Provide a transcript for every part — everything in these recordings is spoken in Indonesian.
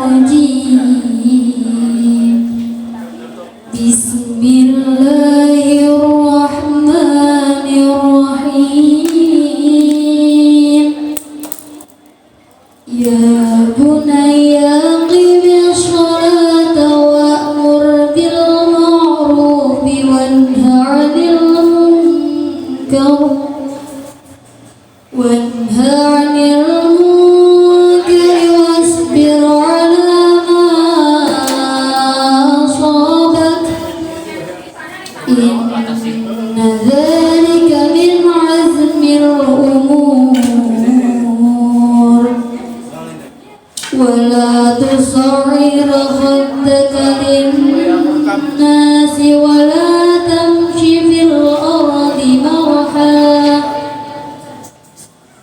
الرجيم بسم الله الرحمن الرحيم يا بني أقم الصلاة وأمر بالمعروف وانه عن المنكر واصبر على ما أصابك إن ذلك من عزم الأمور ولا تصعر خدك للناس ولا تمشي في الأرض مرحا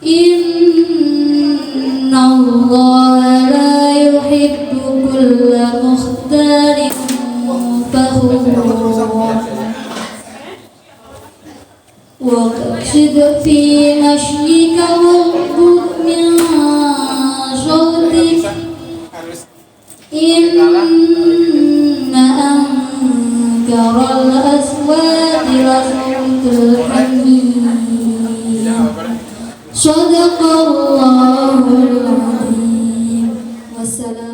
إن الله لا يحب كل مختال فخور واقصد في مشيك واغضض من صوتك إن أنكر الأصوات لصوت الحمير صدق الله العظيم والسلام.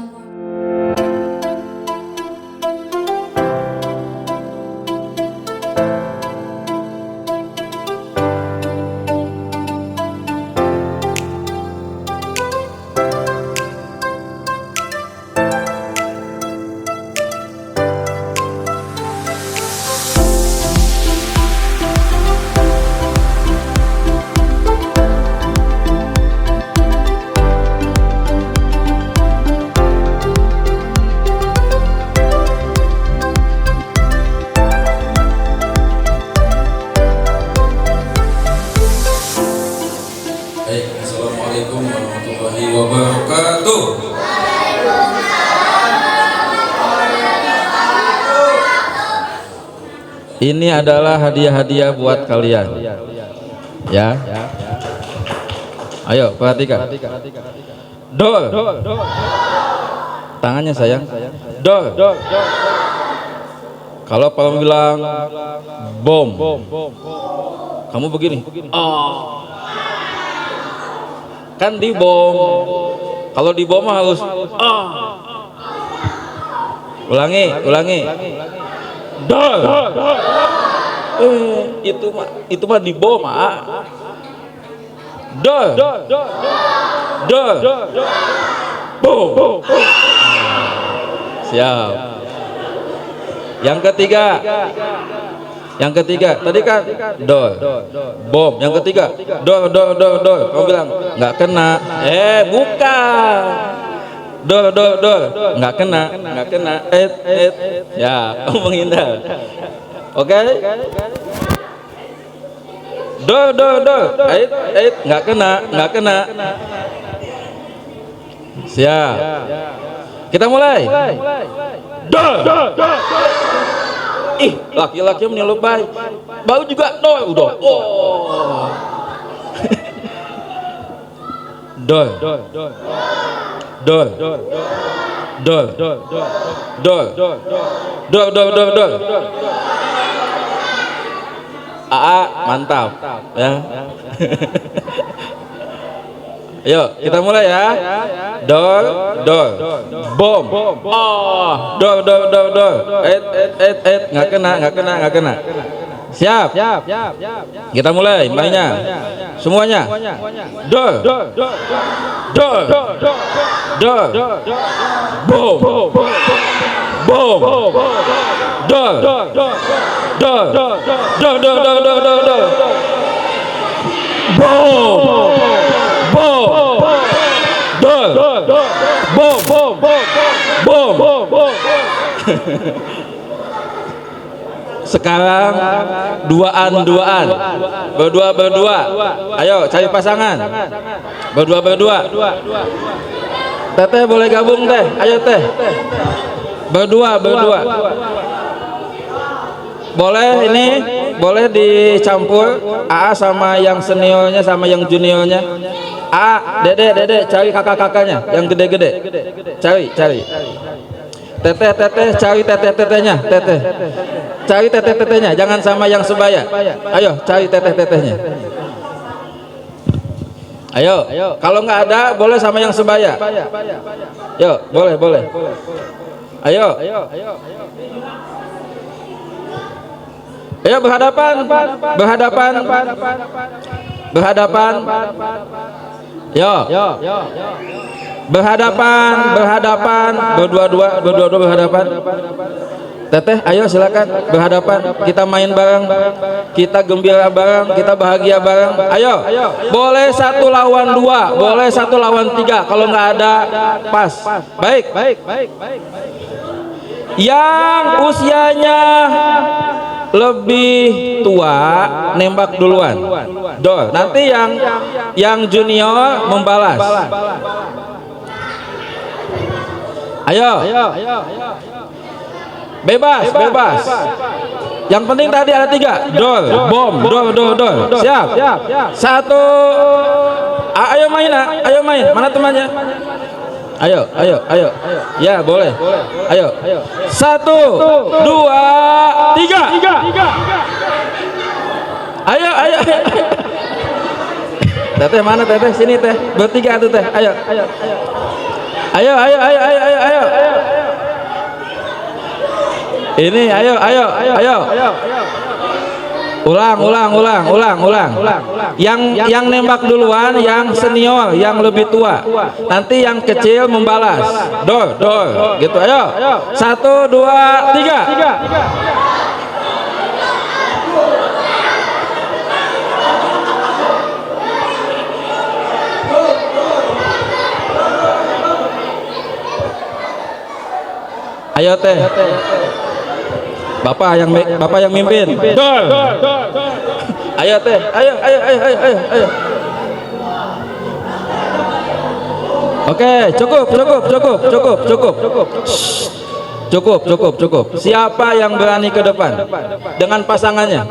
Assalamualaikum warahmatullahi wabarakatuh. Ini adalah hadiah-hadiah buat kalian. Ya. Ayo perhatikan. Dol. Tangannya sayang. Dol. Kalau Pak bilang bom, kamu begini. Oh. Kan di bom. Kalau di bom harus ulangi. Dol. Itu mah di bom, Dol. Dol. Bom. Siap. Yang ketiga tadi kan dol, bom. Yang ketiga dol. Kamu bilang nggak kena. Bukan. Dol. Nggak kena. Ya, kamu menghindar. Oke. Dol. Nggak kena. Siap. Kita mulai. Dol. Ih, laki-laki menyelupai. Bau juga dol udah. Oh. Dol. Mantap ya. Ayo kita mulai ya. Dol. Bom. Oh. Dol. Nggak kena. Siap. Kita mulai mainnya. Semuanya. Dol. Bom. Dol. Bom. Sekarang duaan. Berdua. Ayo cari pasangan. Berdua. Teteh boleh gabung teh. Ayo teh. Berdua. Boleh ini, boleh dicampur AA sama yang seniornya sama yang juniornya. Dede, cari kakak-kakaknya yang gede-gede. Cari. Teteh, cari teteh-tetehnya, teteh. Cari teteh-tetehnya, jangan sama yang sebaya. Ayo, cari teteh-tetehnya. Ayo, kalau nggak ada, boleh sama yang sebaya. Yo, boleh. Ayo, berhadapan. Yo. Berhadapan. Berdua-dua berhadapan. Teteh, ayo silakan berhadapan. Kita main bareng, kita gembira bareng, kita bahagia bareng. Ayo, boleh 1 lawan 2, boleh 1 lawan 3. Kalau nggak ada, pas. Baik. Yang usianya lebih tua nembak duluan. Nanti yang junior membalas. Ayo. Bebas. Yang penting tadi ada 3. Bom. Siap. 1. Ayo main. Mana temannya? Ayo. Ya, boleh. Ayo. 1, 2, 3. Ayo. Teteh mana teteh? Sini teh. Bertiga tuh teh. Ayo. Ini ayo. Ulang. Yang nembak duluan yang senior, yang lebih tua. Nanti yang kecil membalas. Dor. Gitu. Ayo. 1, 2, 3. Ayo teh. Bapak yang mimpin. Ayo teh. Ayo. Oke, cukup. Siapa yang berani ke depan dengan pasangannya?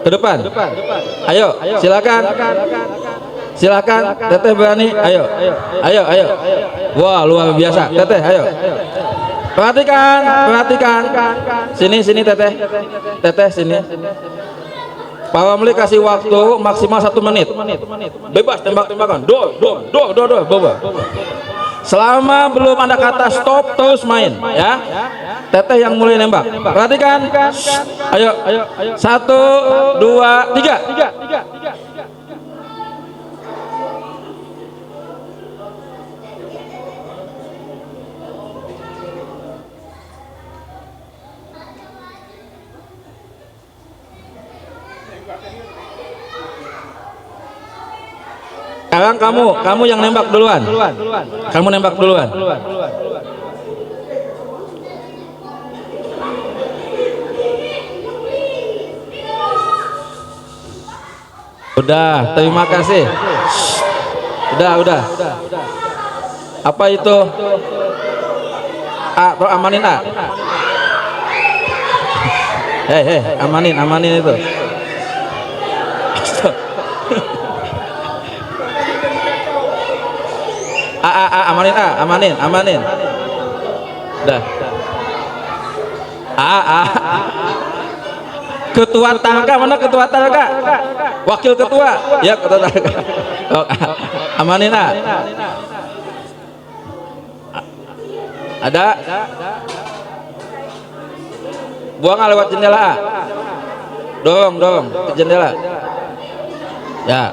Ke depan. Ayo, silakan. Teteh berani. Ayo. Wah, luar biasa. Teteh, ayo. Perhatikan. Sini teteh. Teteh sini. Pak Ramli kasih waktu maksimal 1 menit. Bebas tembak-tembakan. Dor. Boba. Selama belum ada kata stop, terus main, ya. Teteh yang mulai nembak. Perhatikan. Ayo. 1, 2, 3. Sekarang kamu yang nembak duluan. Kamu nembak duluan. Udah, terima kasih. Udah. Apa itu? Amanin A. Amanin itu. Amanin. Dah. Ketua tangga mana ketua tangga? Wakil ketua. Ya, ketua tangga. Oh, amanin A. Ada? Buang lewat jendela A. Dorong ke jendela. Ya.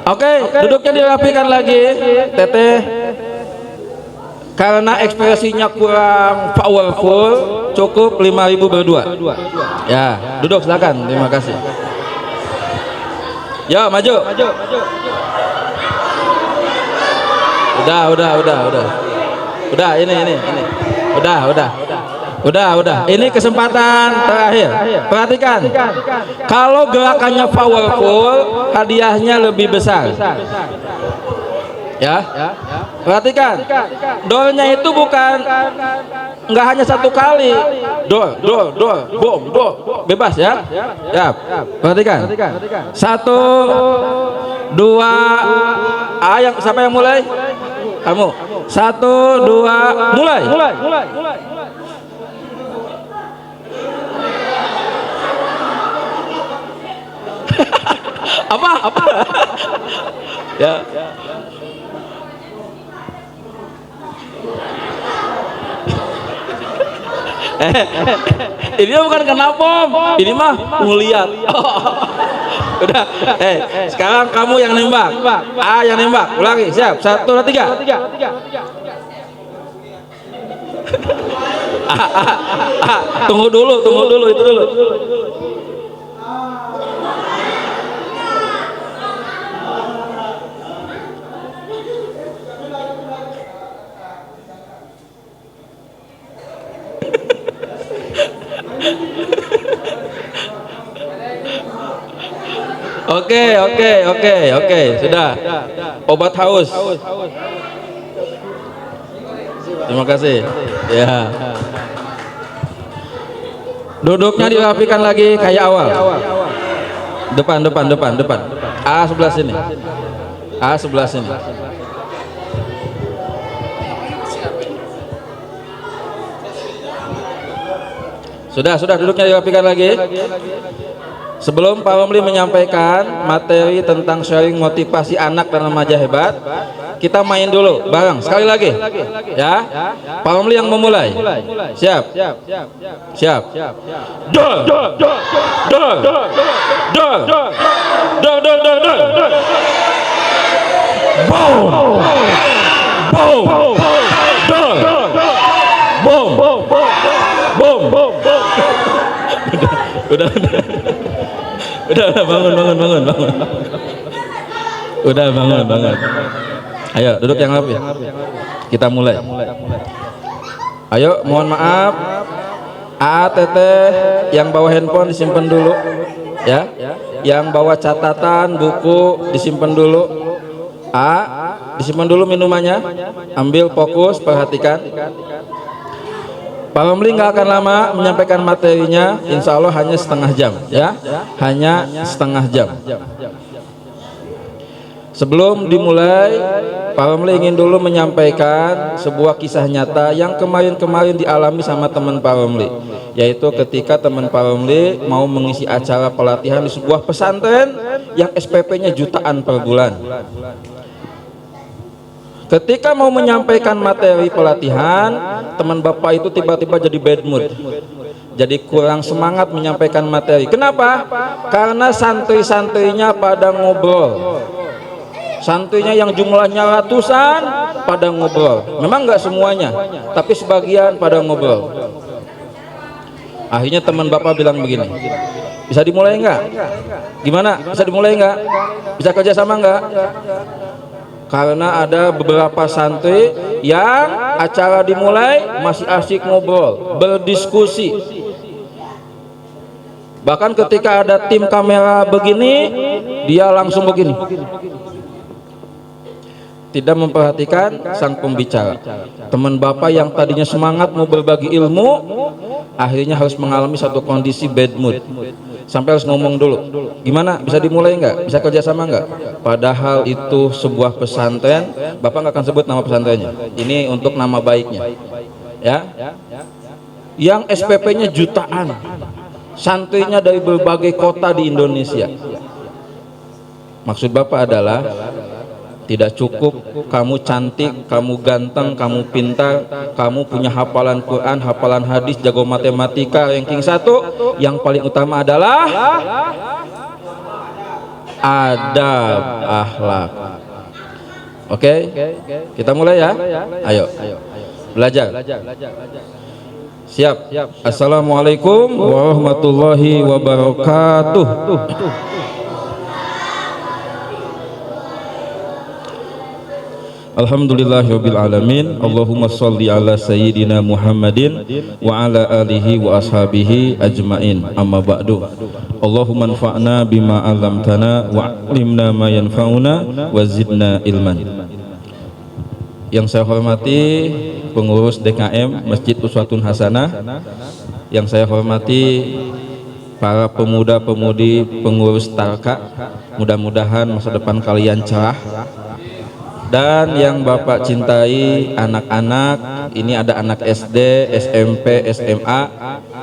Oke, duduknya dirapikan lagi, Teteh. Karena ekspresinya kurang powerful, cukup 5.000 berdua. Ya, duduk silakan. Terima kasih. Yo, maju. Udah, ini. Udah. Ini kesempatan terakhir. Perhatikan. Kalau gerakannya powerful, hadiahnya lebih besar. Ya. Perhatikan. Dornya itu bukan Nggak hanya satu kali. Dor, bom, bebas ya. Ya, perhatikan. 1, 2, yang siapa yang mulai? Kamu. 1, 2, mulai. Apa? Ya. Ini bukan kena bom, ini mah ngeliat. Udah, sekarang kamu yang nembak. Yang nembak. Ulangi, siap. 1, 2, 3. Tunggu dulu itu dulu. Oke, sudah. Obat haus. Terima kasih. Ya. Duduknya dirapikan lagi kayak awal. Depan. Sebelah sini. Sebelah sini. Sudah duduknya dirapikan lagi. Sebelum Pak Romli menyampaikan materi tentang sharing motivasi anak dan remaja hebat, kita main dulu bareng sekali lagi. Ya. Pak Romli yang memulai. Siap. Dor. Bom. Udah bangun. Udah bangun. Ayo duduk yang rapi. Kita mulai. Ayo, mohon maaf. Teteh yang bawa handphone disimpan dulu, ya. Yang bawa catatan, buku disimpan dulu. Disimpan dulu minumannya. Ambil fokus, perhatikan. Pak Romli nggak akan lama menyampaikan materinya, insya Allah hanya setengah jam, ya, hanya setengah jam. Sebelum dimulai, Pak Romli ingin dulu menyampaikan sebuah kisah nyata yang kemarin dialami sama teman Pak Romli, yaitu ketika teman Pak Romli mau mengisi acara pelatihan di sebuah pesantren yang SPP-nya jutaan per bulan. Ketika mau menyampaikan materi pelatihan, teman bapak itu tiba-tiba jadi bad mood, jadi kurang semangat menyampaikan materi. Kenapa? Karena santri-santrinya pada ngobrol. Santrinya yang jumlahnya ratusan pada ngobrol. Memang nggak semuanya, tapi sebagian pada ngobrol. Akhirnya teman bapak bilang begini, bisa dimulai nggak? Gimana? Bisa dimulai nggak? Bisa kerjasama nggak? Karena ada beberapa santri yang acara dimulai masih asik ngobrol, berdiskusi. Bahkan ketika ada tim kamera begini, dia langsung begini. Tidak memperhatikan sang pembicara. Teman bapak yang tadinya semangat mau berbagi ilmu, akhirnya harus mengalami satu kondisi bad mood. Sampai harus ngomong dulu, gimana, bisa dimulai nggak, bisa kerjasama nggak? Padahal itu sebuah pesantren, bapak nggak akan sebut nama pesantrennya, ini untuk nama baiknya, ya. Yang SPP-nya jutaan, santrinya dari berbagai kota di Indonesia. Maksud bapak adalah tidak cukup kamu cantik, kamu ganteng, kamu pintar, kamu punya hafalan Quran, hafalan hadis, jago matematika, ranking 1. Yang paling utama adalah adab akhlak. Oke? Kita mulai ya. Ayo. Belajar. Siap. Assalamualaikum warahmatullahi wabarakatuh. Alhamdulillahirabbil alamin. Allahumma shalli ala sayyidina Muhammadin wa ala alihi wa ashabihi ajmain. Amma ba'du. Allahumma anfa'na bima 'allamtana wa 'allimna ma yanfa'una wa zidna ilman. Yang saya hormati pengurus DKM Masjid Uswatun Hasanah, yang saya hormati para pemuda-pemudi pengurus Tarka, mudah-mudahan masa depan kalian cerah. Dan yang Bapak cintai anak-anak, ini ada anak SD, SMP, SMA,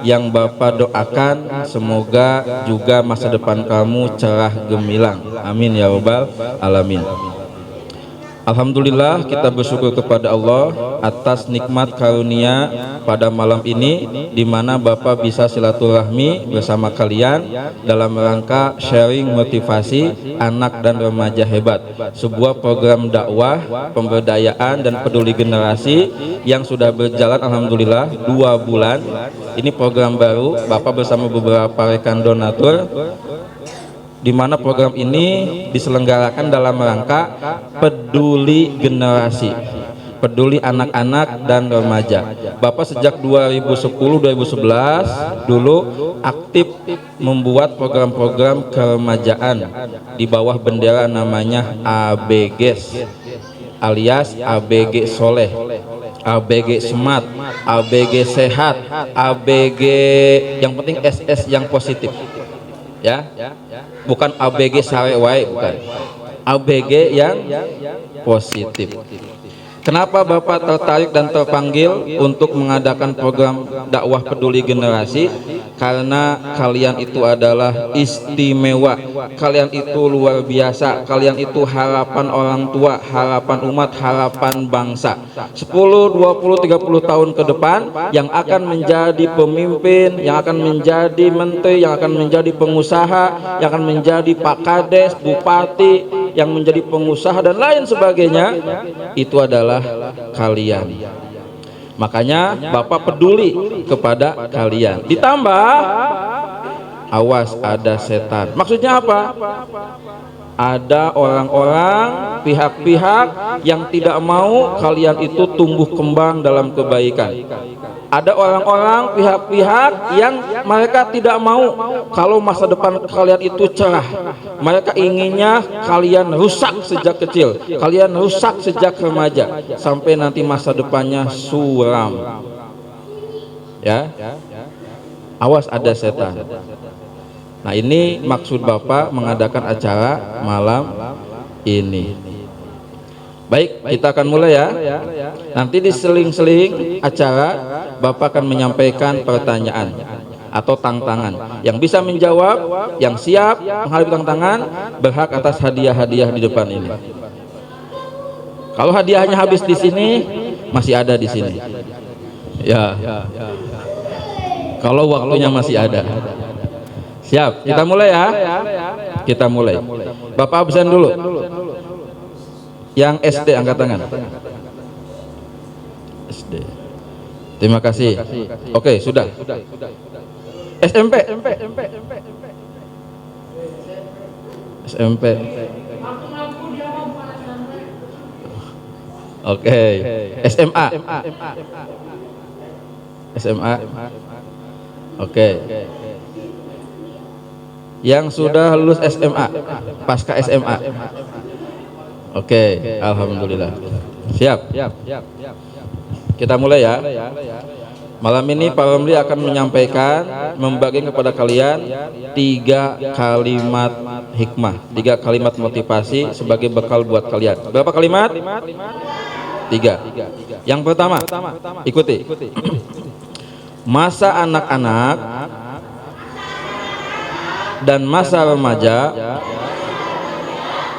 yang Bapak doakan semoga juga masa depan kamu cerah gemilang. Amin ya rabbal alamin. Alhamdulillah, kita bersyukur kepada Allah atas nikmat karunia pada malam ini, di mana Bapak bisa silaturahmi bersama kalian dalam rangka sharing motivasi anak dan remaja hebat, sebuah program dakwah, pemberdayaan dan peduli generasi yang sudah berjalan alhamdulillah 2 bulan. Ini program baru, Bapak bersama beberapa rekan donatur, di mana program ini diselenggarakan dalam rangka peduli generasi, peduli anak-anak dan remaja. Bapak sejak 2010-2011 dulu aktif membuat program-program keremajaan di bawah bendera namanya ABGS, alias ABG Soleh, ABG Smart, ABG Sehat, ABG yang penting SS yang positif, ya, bukan ABG Sarewai, bukan, ABG yang positif. Kenapa Bapak tertarik dan terpanggil untuk mengadakan program dakwah peduli generasi? Karena kalian itu adalah istimewa, kalian itu luar biasa, kalian itu harapan orang tua, harapan umat, harapan bangsa. 10, 20, 30 tahun ke depan yang akan menjadi pemimpin, yang akan menjadi menteri, yang akan menjadi pengusaha, yang akan menjadi Pak Kades, bupati, yang menjadi pengusaha dan lain sebagainya, itu adalah kalian. Makanya Bapak peduli kepada kalian. Ditambah, awas ada setan. Maksudnya apa? Ada orang-orang, pihak-pihak yang tidak mau kalian itu tumbuh kembang dalam kebaikan. Ada orang-orang, pihak-pihak yang mereka tidak mau kalau masa depan kalian itu cerah. Mereka inginnya kalian rusak sejak kecil, kalian rusak sejak remaja, sampai nanti masa depannya suram. Ya, awas ada setan. Nah, ini maksud Bapak mengadakan acara malam ini. Baik, kita akan mulai ya. Nanti di seling-seling acara Bapak akan menyampaikan pertanyaan atau tantangan. Yang bisa menjawab, yang siap menghadapi tantangan, berhak atas hadiah-hadiah di depan ini. Kalau hadiahnya habis di sini, masih ada di sini. Ya. Kalau waktunya masih ada. Siap, kita mulai ya. Kita mulai. Bapak absen dulu. Yang SD angkat tangan. SD. Terima kasih. Oke, sudah. SMP. SMP. Oke. SMA. SMA. Oke. Yang sudah lulus SMA, pasca SMA. Oke, alhamdulillah. Siap. Kita mulai ya. Malam ini Pak Romli akan menyampaikan, membagi kepada kalian 3 kalimat hikmah, 3 kalimat motivasi sebagai bekal buat kalian. Berapa kalimat? 3. Yang pertama, ikuti. Masa anak-anak dan masa remaja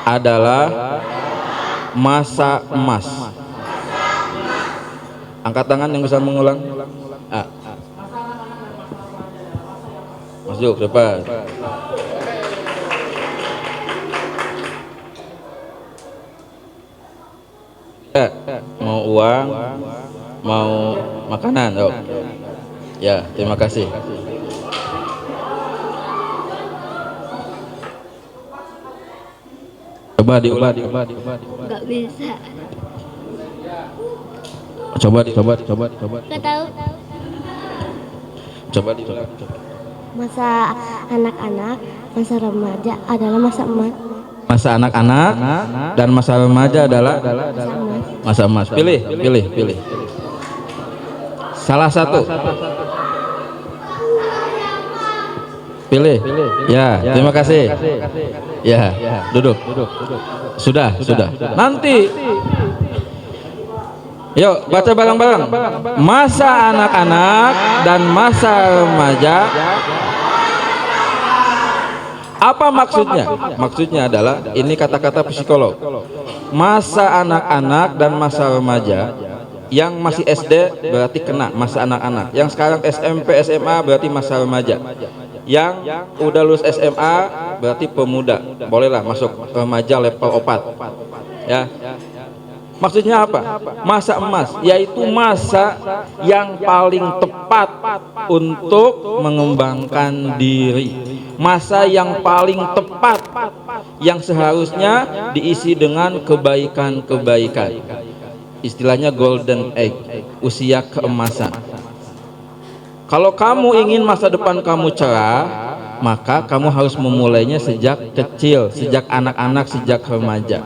adalah masa emas. Angkat tangan yang bisa mengulang. Masuk depan. Mau uang, mau makanan. Oh. Ya, terima kasih. Coba diulang. Enggak bisa. Coba. Enggak tahu. Coba diulang. Masa anak-anak, masa remaja adalah masa emas. Masa anak-anak dan masa remaja adalah masa emas. Pilih. Salah satu. Pilih. Ya, terima kasih. Ya, duduk. Sudah. Nanti. Yuk, baca bareng-bareng. Masa anak-anak dan masa remaja. Apa maksudnya? Maksudnya adalah ini kata-kata psikolog. Masa anak-anak dan masa remaja. Yang masih SD berarti kena masa anak-anak. Yang sekarang SMP, SMA berarti masa remaja. Yang udah lulus SMA berarti pemuda. Bolehlah masuk remaja level 4. Ya. Maksudnya apa? Masa emas, yaitu masa yang paling tepat untuk mengembangkan diri. Masa yang paling tepat yang seharusnya diisi dengan kebaikan-kebaikan. Istilahnya golden age, usia keemasan. Kalau kamu ingin masa depan kamu cerah, maka kamu harus memulainya sejak kecil, sejak anak-anak, sejak remaja.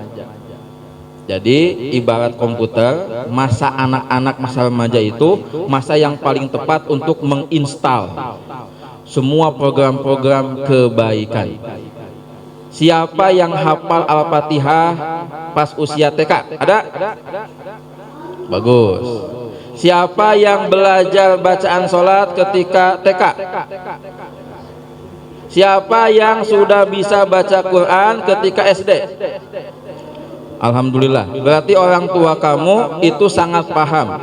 Jadi ibarat komputer, masa anak-anak, masa remaja itu masa yang paling tepat untuk menginstal semua program-program kebaikan. Siapa yang hafal Al-Fatihah pas usia TK? Ada? Bagus. Siapa yang belajar bacaan sholat ketika TK? Siapa yang sudah bisa baca Quran ketika SD? Alhamdulillah, berarti orang tua kamu itu sangat paham.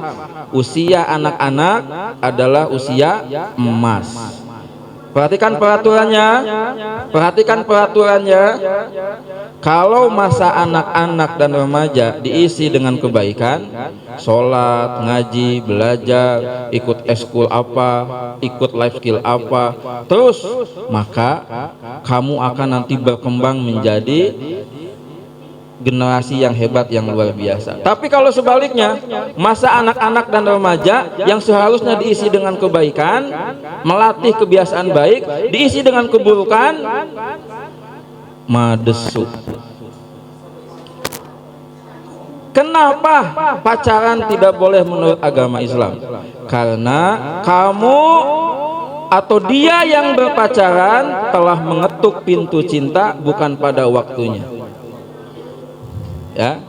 Usia anak-anak adalah usia emas. Perhatikan peraturannya. Kalau masa anak-anak dan remaja diisi dengan kebaikan, sholat, ngaji, belajar, ikut eskul apa, ikut life skill apa, terus maka kamu akan nanti berkembang menjadi generasi yang hebat, yang luar biasa. Tapi kalau sebaliknya, masa anak-anak dan remaja yang seharusnya diisi dengan kebaikan, melatih kebiasaan baik, diisi dengan keburukan, madesu. Kenapa pacaran tidak boleh menurut agama Islam? Karena kamu atau dia yang berpacaran telah mengetuk pintu cinta bukan pada waktunya. Ya.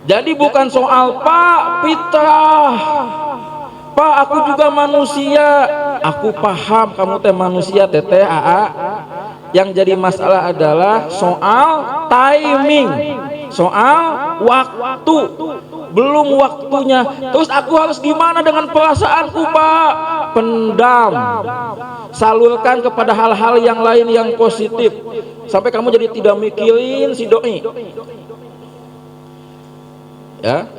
Jadi bukan soal Pak fitrah, Pak aku juga manusia. Aku paham kamu teh manusia teteh AA. Yang jadi masalah adalah soal timing, soal waktu. Belum waktunya. Terus aku harus gimana dengan perasaanku Pak? Pendam. Salurkan kepada hal-hal yang lain yang positif. Sampai kamu jadi tidak mikirin si doi. Ya,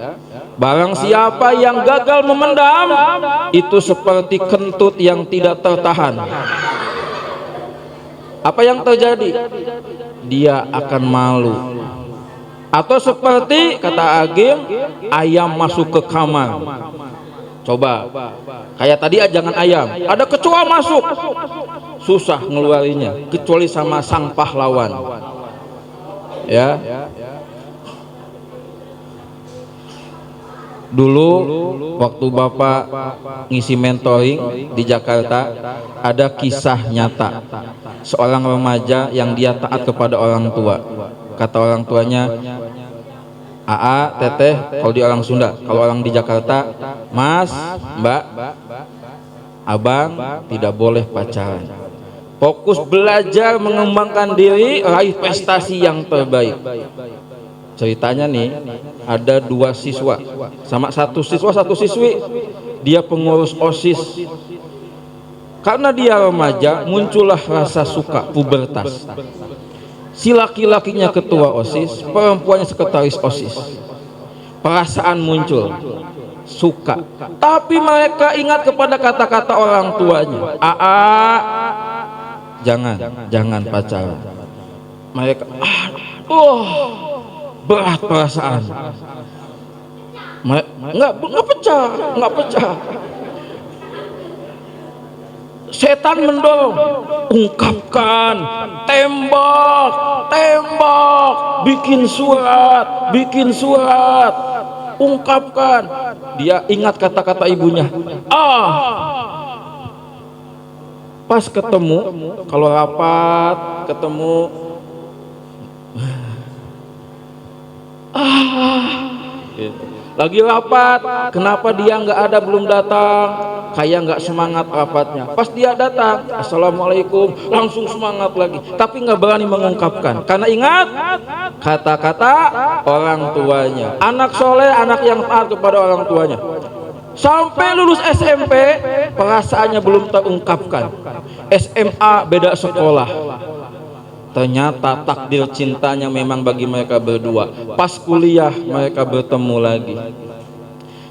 barang siapa yang gagal memendam itu seperti kentut yang tidak tertahan. Apa yang terjadi? Dia akan malu. Atau seperti kata Agim, ayam masuk ke kamar. Coba, kayak tadi ajangan ayam, ada kecoa masuk, susah ngeluarinya, kecuali sama sang pahlawan. Ya. Dulu waktu Bapak ngisi mentoring di Jakarta, ada kisah nyata seorang remaja yang dia taat kepada orang tua. Kata orang tuanya, AA, teteh, kalau di orang Sunda, kalau orang di Jakarta, Mas, Mbak, Abang tidak boleh pacaran. Fokus belajar, mengembangkan diri, raih prestasi yang terbaik. Ceritanya nih, ada 2 siswa sama 1 siswa 1 siswi, dia pengurus OSIS. Karena dia remaja, muncullah rasa suka, pubertas. Si laki-lakinya ketua OSIS, perempuannya sekretaris OSIS. Perasaan muncul, suka. Tapi mereka ingat kepada kata-kata orang tuanya, jangan pacaran. Mereka berat perasaan. Nggak pecah. setan mendorong, ungkapkan, tembak, tembak, bikin surat, ungkapkan. Dia ingat kata-kata ibunya. Pas ketemu, kalau rapat ketemu, gitu. Lagi rapat, kenapa dia nggak ada, belum datang, kayak nggak semangat rapatnya. Pas dia datang, assalamualaikum, langsung semangat lagi, tapi nggak berani mengungkapkan karena ingat kata-kata orang tuanya. Anak soleh, anak yang taat kepada orang tuanya. Sampai lulus SMP, perasaannya belum terungkapkan. SMA beda sekolah. Ternyata takdir cintanya memang bagi mereka berdua. Pas kuliah mereka bertemu lagi.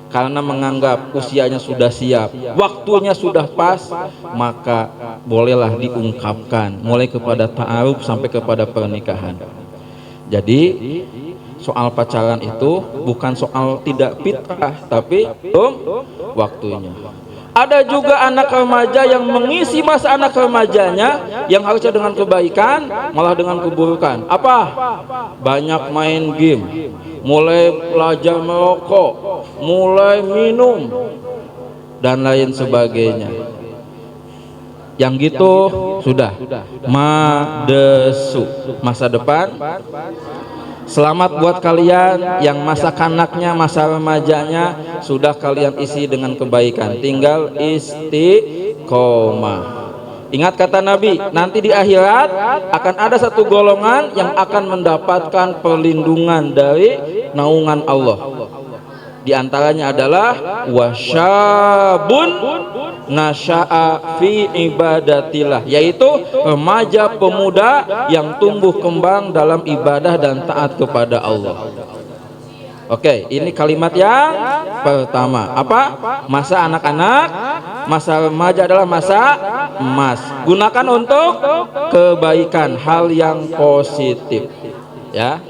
Karena menganggap usianya sudah siap, waktunya sudah pas, maka bolehlah diungkapkan. Mulai kepada ta'aruf sampai kepada pernikahan. Jadi soal pacaran itu bukan soal tidak fitrah, tapi waktunya. Ada juga anak remaja yang mengisi masa anak remajanya yang harusnya dengan kebaikan malah dengan keburukan. Apa? Banyak main game, mulai belajar merokok, mulai minum dan lain sebagainya. Yang gitu sudah madesu, masa depan. Selamat buat kalian yang masa kanaknya, masa remajanya sudah kalian isi dengan kebaikan. Tinggal istiqomah. Ingat kata Nabi, nanti di akhirat akan ada satu golongan yang akan mendapatkan perlindungan dari naungan Allah. Di antaranya adalah wasyabun nasya'a fi ibadatillah, yaitu remaja pemuda yang tumbuh kembang dalam ibadah dan taat kepada Allah. Oke, ini kalimat yang pertama. Apa? Masa anak-anak, masa remaja adalah masa emas. Gunakan untuk kebaikan, hal yang positif. Ya.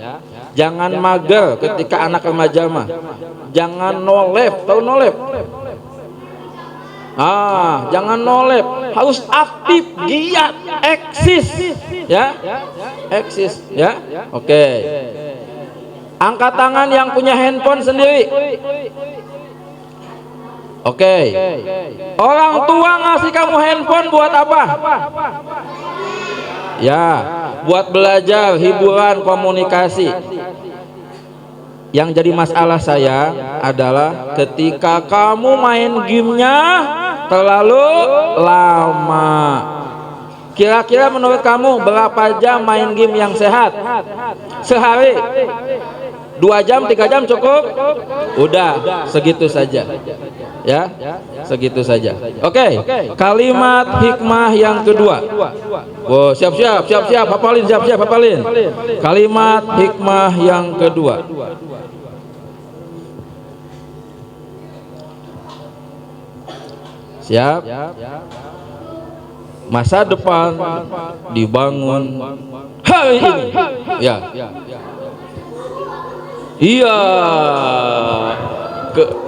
Jangan mager ketika anak remaja mah. Jangan nolep, tahu nolep? Jangan nolep, harus aktif, giat, eksis, ya, eksis, ya. Oke. Angkat tangan yang punya handphone sendiri. Oke. Orang tua ngasih kamu handphone buat apa? Ya, buat belajar, hiburan, komunikasi. Yang jadi masalah saya adalah ketika kamu main gamenya terlalu lama. Kira-kira menurut kamu berapa jam main game yang sehat? Sehari? 2 jam, 3 jam cukup? Udah, segitu saja. Ya, segitu saja. Oke, kalimat hikmah yang kedua. Oh, siap-siap, hafalin, siap-siap, hafalin. Kalimat hikmah yang kedua. Siap. Masa depan dibangun hari ini. Ya. Iya.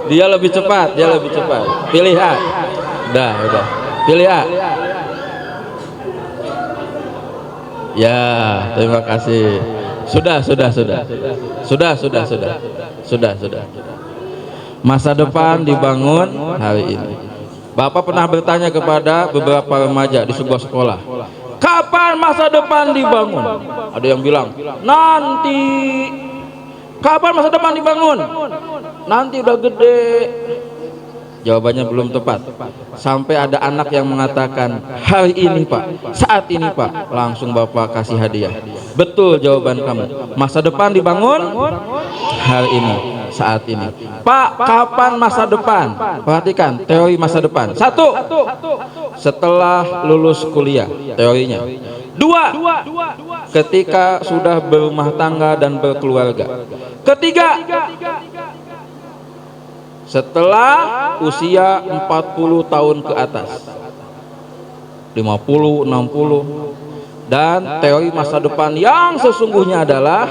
Dia lebih cepat, Pilih A. Udah. Pilih A. Ya, terima kasih. Sudah. Masa depan dibangun hari ini. Bapak pernah bertanya kepada beberapa remaja di sebuah sekolah, kapan masa depan dibangun? Ada yang bilang, nanti. Kapan masa depan dibangun? Nanti udah gede. Jawabannya belum tepat. Sampai ada anak yang mengatakan, hari ini Pak, saat ini Pak. Langsung Bapak kasih hadiah. Betul jawaban kamu. Masa depan dibangun hari ini, saat ini. Pak, kapan masa depan? Perhatikan teori masa depan. 1. Setelah lulus kuliah, teorinya. 2. Ketika sudah berumah tangga dan berkeluarga. 3. Setelah usia 40 tahun ke atas, 50, 60. Dan teori masa depan yang sesungguhnya adalah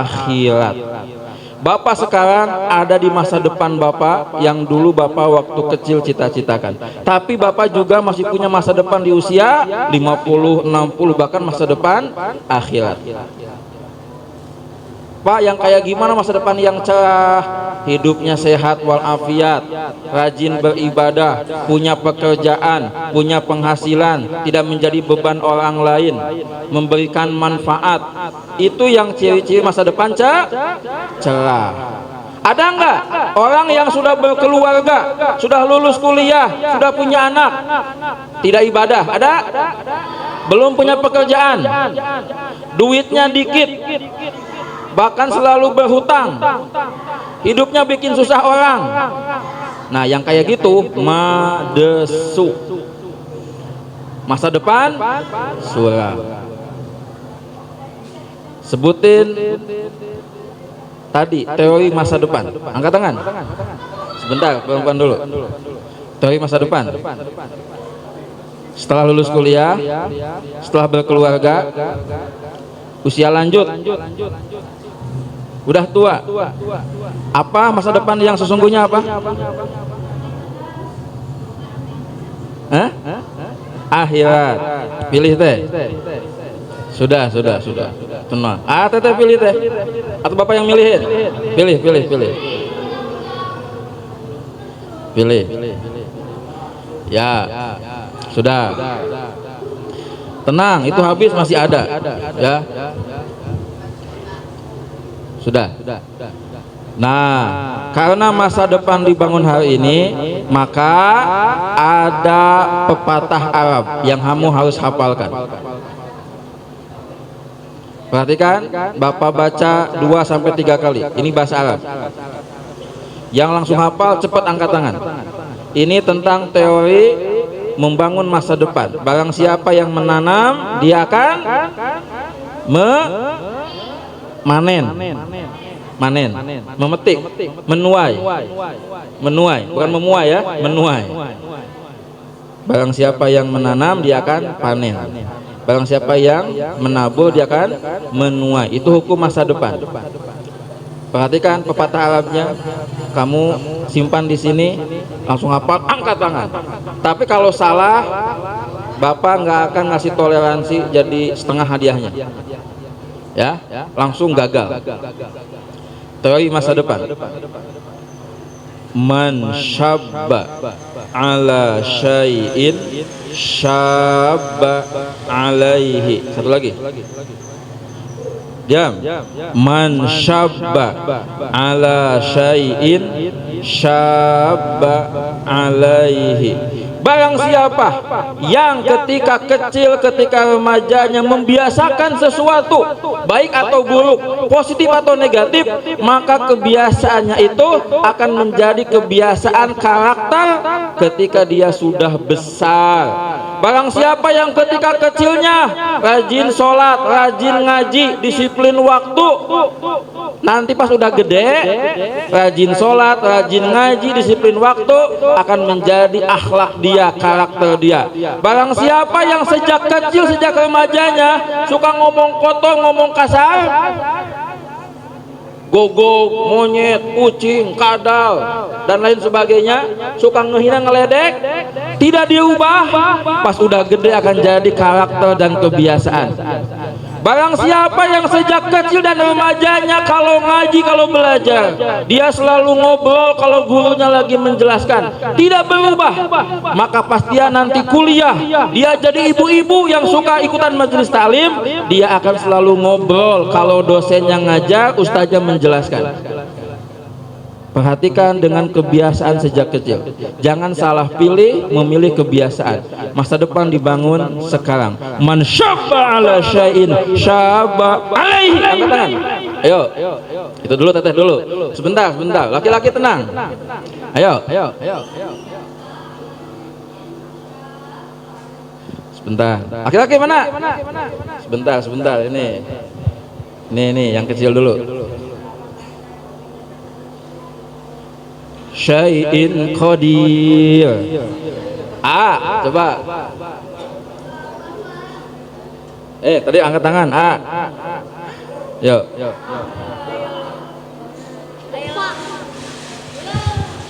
akhirat. Bapak sekarang ada di masa depan Bapak yang dulu Bapak waktu kecil cita-citakan. Tapi Bapak juga masih punya masa depan di usia 50, 60, bahkan masa depan akhirat. Pak, yang kayak gimana masa depan yang cerah? Hidupnya sehat walafiat, rajin beribadah, punya pekerjaan, punya penghasilan, tidak menjadi beban orang lain, memberikan manfaat. Itu yang ciri-ciri masa depan cerah. Ada enggak orang yang sudah berkeluarga, sudah lulus kuliah, sudah punya anak, tidak ibadah? Ada? Belum punya pekerjaan, duitnya dikit, bahkan selalu berhutang, hidupnya bikin susah orang. Nah, yang kayak gitu madesu, masa depan suram. Sebutin tadi teori masa depan. Angkat tangan. Sebentar, perempuan dulu. Teori masa depan. Setelah lulus kuliah, setelah berkeluarga, usia lanjut, udah tua, apa masa depan yang sesungguhnya apa? Akhirat. Pilih teh. Sudah. Tenang. Teteh pilih teh. Atau Bapak yang milihin? Pilih. Pilih. Ya. Sudah. Tenang, itu habis masih ada. Ya. Sudah. Nah, karena masa depan dibangun hari ini, maka ada pepatah Arab yang kamu harus hafalkan. Perhatikan, Bapak baca 2-3 kali. Ini bahasa Arab. Yang langsung hafal cepat angkat tangan. Ini tentang teori membangun masa depan. Barang siapa yang menanam, dia akan manen, memetik, menuai, bukan memuai ya, menuai. Barang siapa yang menanam, dia akan panen. Barang siapa yang menabur, dia akan menuai. Itu hukum masa depan. Perhatikan pepatah Arabnya, kamu simpan di sini, langsung hafal, angkat tangan. Tapi kalau salah, Bapak nggak akan ngasih toleransi jadi setengah hadiahnya. Ya, langsung gagal. Teori masa depan. Man syabba ala syai'in syabba alaihi. Satu lagi. Diam. Man syabba ala syai'in syabba alaihi. Barang siapa yang ketika kecil, ketika remajanya membiasakan sesuatu, baik atau buruk, positif atau negatif, maka kebiasaannya itu akan menjadi kebiasaan karakter ketika dia sudah besar. Barang siapa yang ketika kecilnya rajin sholat, rajin ngaji, disiplin waktu, nanti pas udah gede, rajin sholat, rajin ngaji, disiplin waktu, akan menjadi akhlak dia, karakter dia. Barang siapa yang sejak kecil, sejak remajanya suka ngomong kotor, ngomong kasar, gogok, monyet, kucing, kadal, dan lain sebagainya, suka ngehina, ngeledek, tidak diubah, pas udah gede akan jadi karakter dan kebiasaan. Barang siapa yang sejak kecil dan remajanya kalau ngaji, kalau belajar, dia selalu ngobrol kalau gurunya lagi menjelaskan, tidak berubah, maka pasti dia nanti kuliah, dia jadi ibu-ibu yang suka ikutan majelis taklim, dia akan selalu ngobrol kalau dosennya ngajar, ustaznya menjelaskan. Perhatikan dengan kebiasaan sejak kecil. Jangan salah pilih memilih kebiasaan. Masa depan dibangun sekarang. Man syabba ala syai'in syabba alaihi. Angkat tangan. Ayo. Itu dulu, teteh dulu. Sebentar. Laki-laki tenang. Ayo. Sebentar. Laki-laki mana? Sebentar. Ini yang kecil dulu. Syai'in qadir. Coba. Tadi angkat tangan. Yuk.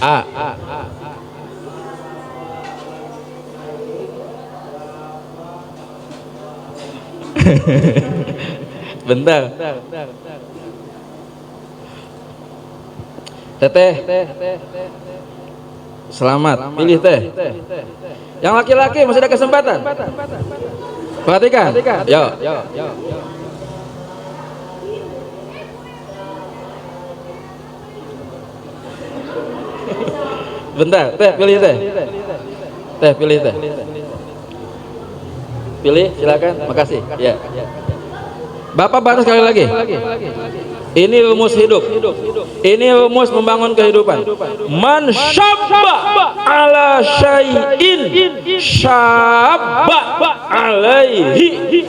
A. Bentar. Teteh. Selamat. Pilih teh. Yang laki-laki masih ada kesempatan. Perhatikan. Yo. Bentar, teh pilih teh. Teh pilih teh. Pilih, silakan. Makasih. Ya. Bapak batas sekali lagi. Ini rumus hidup. Ini rumus membangun kehidupan. Man syabba ala syai'in syabba alaihi.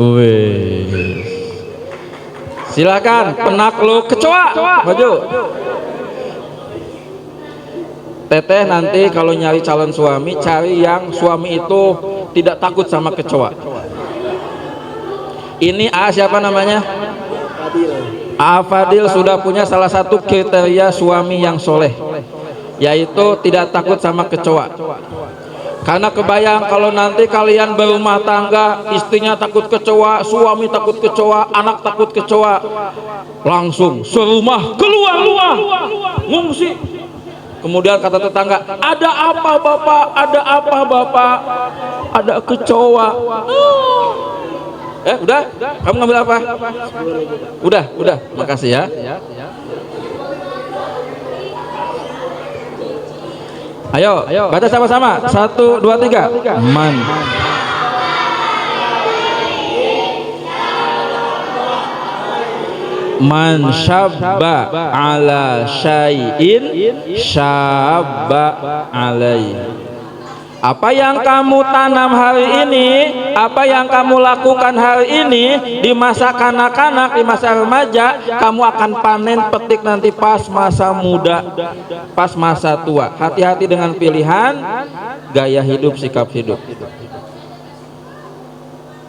Wih. Silakan penakluk kecoa maju. Teteh nanti kalau nyari calon suami, cari yang suami itu tidak takut sama kecoa. Ini A siapa namanya? A Fadil sudah punya salah satu kriteria suami yang soleh, yaitu tidak takut sama kecoa. Karena kebayang kalau nanti kalian berumah tangga, istrinya takut kecoa, suami takut kecoa, anak takut kecoa, langsung serumah keluar rumah ngungsi. Kemudian kata tetangga, ada apa bapak? Ada apa bapak? Ada kecoa. Udah? Kamu ngambil apa? Udah. Makasih ya. Ayo, baca sama-sama. 1, 2, 3. Man syabba ala syai'in syabba alaihi. Apa yang kamu tanam hari ini, apa yang kamu lakukan hari ini, di masa kanak-kanak, di masa remaja, kamu akan panen petik nanti pas masa muda, pas masa tua. Hati-hati dengan pilihan gaya hidup, sikap hidup.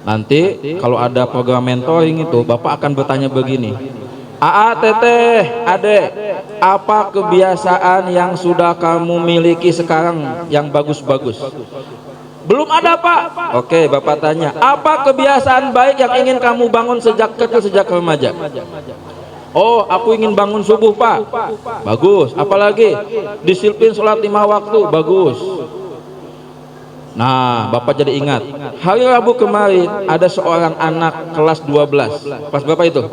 Nanti kalau ada program mentoring itu, Bapak akan bertanya begini, AA, teteh, adek, apa kebiasaan yang sudah kamu miliki sekarang yang bagus-bagus? Belum ada, Pak. Oke, Bapak tanya, apa kebiasaan baik yang ingin kamu bangun sejak kecil, sejak remaja? Oh, aku ingin bangun subuh, Pak. Bagus. Apalagi disiplin sholat 5 waktu. Bagus. Nah, Bapak jadi ingat, hari Rabu kemarin ada seorang anak kelas 12. Pas Bapak itu?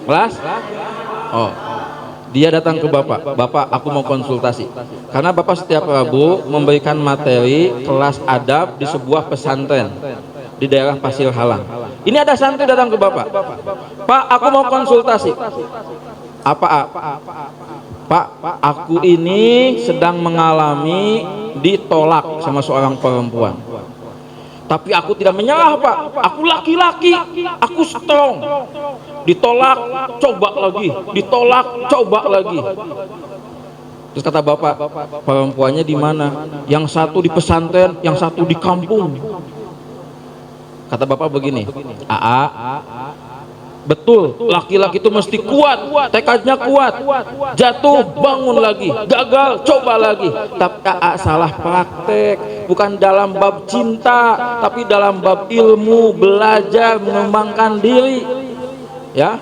Kelas? Oh, dia datang ke Bapak. Bapak, aku mau konsultasi. Karena Bapak setiap Rabu memberikan materi kelas adab di sebuah pesantren di daerah Pasir Halang. Ini ada santri datang ke Bapak. Pak, aku mau konsultasi. Apa? Pak, aku ini sedang mengalami ditolak sama seorang perempuan. Tapi aku tidak menyerah, Pak. Aku laki-laki, aku strong. Ditolak, coba lagi. Ditolak, coba lagi. Terus kata Bapak, perempuannya di mana? Yang satu di pesantren, yang satu di kampung. Kata Bapak begini, AA, betul, laki-laki itu mesti kuat, tekadnya kuat, jatuh bangun lagi, gagal coba lagi. Tapi AA salah praktek, bukan dalam bab cinta, tapi dalam bab ilmu, belajar, mengembangkan diri. Ya,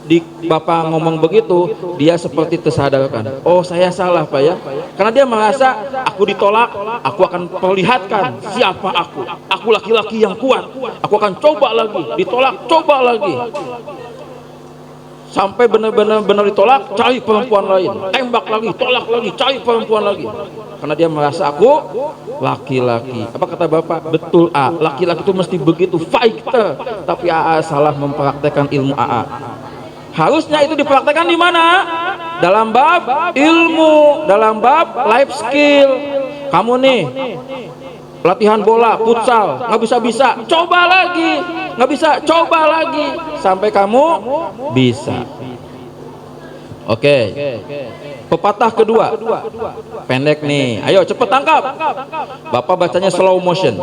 di Bapak ngomong begitu, dia seperti tersadarkan. Oh, saya salah, Pak ya. Karena dia merasa aku ditolak, aku akan perlihatkan siapa aku. Aku laki-laki yang kuat. Aku akan coba lagi, ditolak, coba lagi. Sampai benar-benar ditolak, cari perempuan lain, tembak lagi, tolak lagi, cari perempuan lagi. Karena dia merasa aku laki-laki. Apa kata Bapak? Betul, A, laki-laki itu mesti begitu, fighter. Tapi AA salah mempraktekkan ilmu AA. Harusnya itu dipraktekkan di mana? Dalam bab ilmu, dalam bab life skill. Kamu nih latihan bola, futsal, nggak bisa, coba lagi, nggak bisa, coba lagi, sampai kamu bisa. Oke. Pepatah kedua, pendek nih. Ayo cepet tangkap. Bapak bacanya slow motion.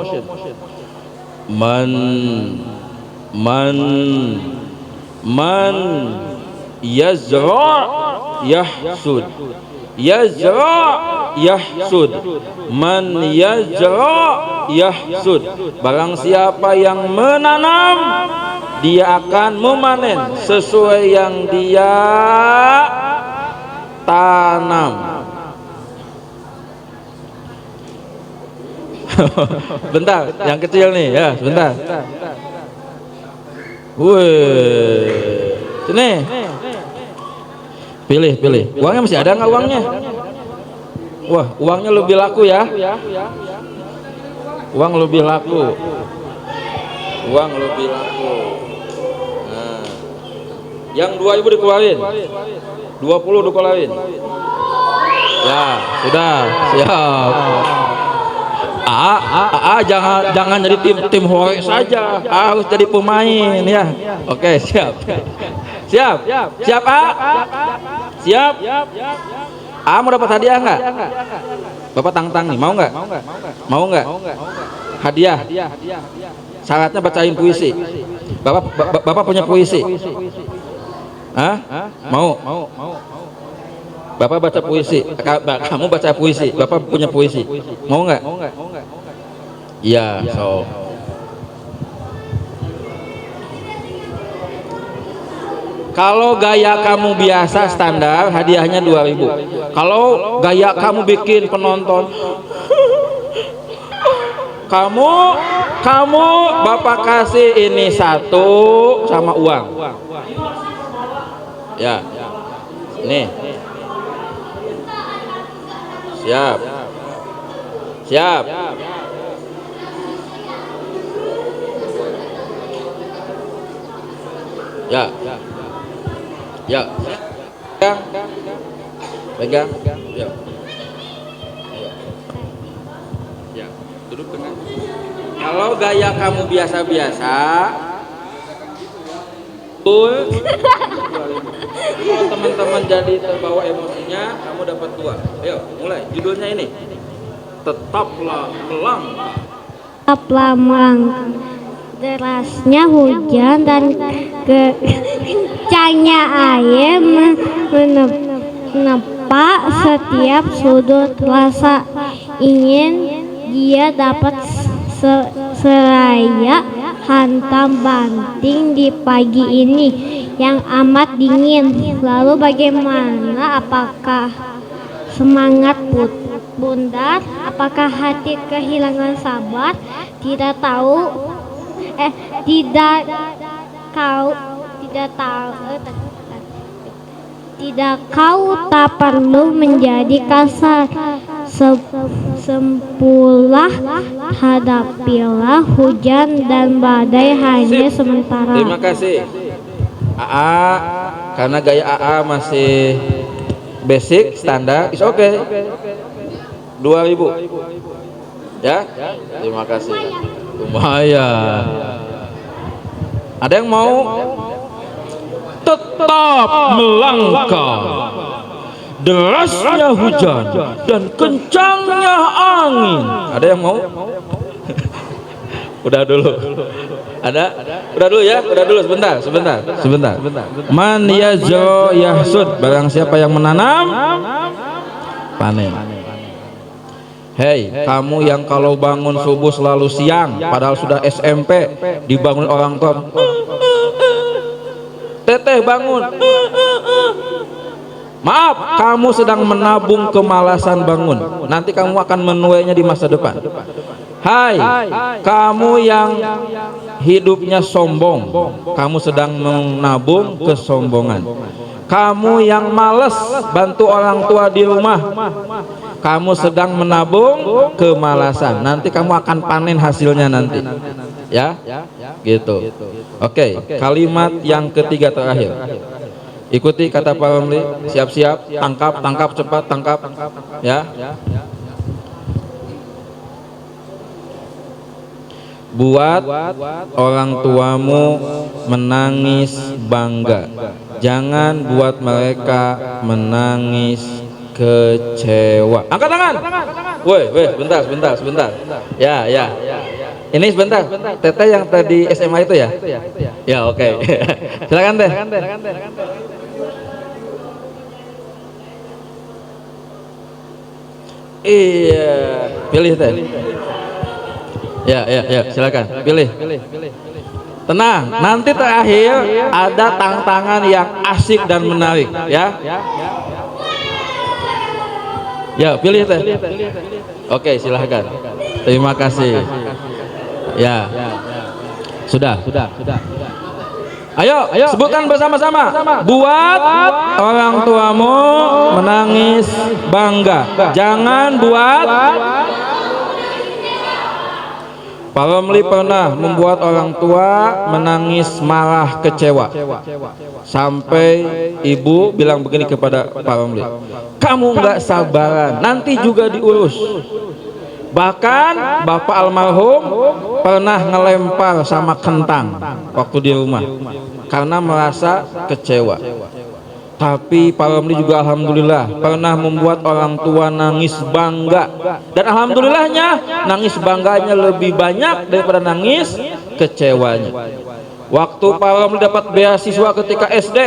Man yazra yahsud. Yazra yahsud. Man yazra yahsud. Barang siapa yang menanam, dia akan memanen sesuai yang dia tanam. Bentar, yang kecil nih ya, sebentar. Wih, sini. Pilih. Uangnya masih ada nggak uangnya? Wah, uangnya lebih laku ya. Uang lebih laku. Nah, yang 2.000 dikeluarin. 20 dikeluarin. Ya, sudah, siap. Jangan jadi tim hore saja, harus jadi pemain ya. Oke, siap. Siap A. Siap. A mau dapat hadiah nggak? Bapak tantang nih, mau nggak? Mau nggak? Hadiah. Syaratnya bacain puisi. Bapak punya puisi. Hah? Mau? Bapak baca puisi. Kamu baca puisi. Bapak punya puisi. Mau nggak? Iya. So. Kalau gaya kamu biasa standar, hadiahnya 2.000. Kalau gaya kamu bikin penonton, kamu Bapak kasih ini 1 sama uang. Ya. Nih. Siap. Ya. Pegang. Ya. Duduk tengah. Kalau gaya kamu biasa-biasa, kalau teman-teman jadi terbawa emosinya, kamu dapat 2. Ayo, mulai. Judulnya ini. Tetaplah melangkah. Derasnya hujan dan kencangnya air menempa setiap sudut rasa ingin dia dapat seraya hantam banting di pagi ini yang amat dingin. Lalu bagaimana? Apakah semangat bundar? Apakah hati kehilangan sabar? Tidak kau tak perlu menjadi kasar. Sempulah hadapilah hujan dan badai hanya sementara. Terima kasih AA, karena gaya AA masih basic standar, is okay. 2.000 ya. Terima kasih. Lumayan. Ada yang mau? Tetap melangkah. Derasnya hujan dan kencangnya angin. Ada yang mau? Udah dulu. Ada? Udah dulu ya, sebentar. Man yazra yahsud. Barang siapa yang menanam, panen. Hei, kamu yang kalau bangun subuh selalu siang, padahal sudah SMP, dibangun orang tua. Teteh bangun. Maaf, kamu sedang menabung kemalasan bangun. Nanti kamu akan menuainya di masa depan. Hai, kamu yang hidupnya sombong, kamu sedang menabung kesombongan. Kamu yang malas bantu orang tua di rumah, kamu sedang menabung kemalasan. Nanti kamu akan panen hasilnya nanti. Ya, gitu. Oke, kalimat yang ketiga terakhir. Ikuti kata Pak Ramli. Siap-siap, tangkap, cepat, tangkap. Ya. Buat orang tuamu menangis bangga. Jangan buat mereka menangis kecewa. Angkat tangan. Woi, sebentar. Ya. Ini sebentar. Teteh yang tadi SMA itu ya? Ya, oke. Silakan Teh. Iya, pilih Teh. Ya, silakan. Pilih. Tenang, nanti terakhir ada tantangan yang asik dan menarik, ya. Ya, pilih Teh. Oke, silahkan. Terima kasih. Ya. Sudah. Ayo, sebutkan bersama-sama. Buat orang tuamu menangis bangga. Jangan buat. Pak Romli pernah membuat orang tua menangis marah kecewa. Sampai ibu bilang begini kepada Pak Romli, kamu nggak sabaran, nanti juga diurus. Bahkan bapak almarhum pernah ngelempar sama kentang waktu di rumah karena merasa kecewa. Tapi Pak Romli juga alhamdulillah pernah membuat orang tua nangis bangga, dan alhamdulillahnya nangis bangganya lebih banyak daripada nangis kecewanya. Waktu Pak Romli dapat beasiswa ketika SD,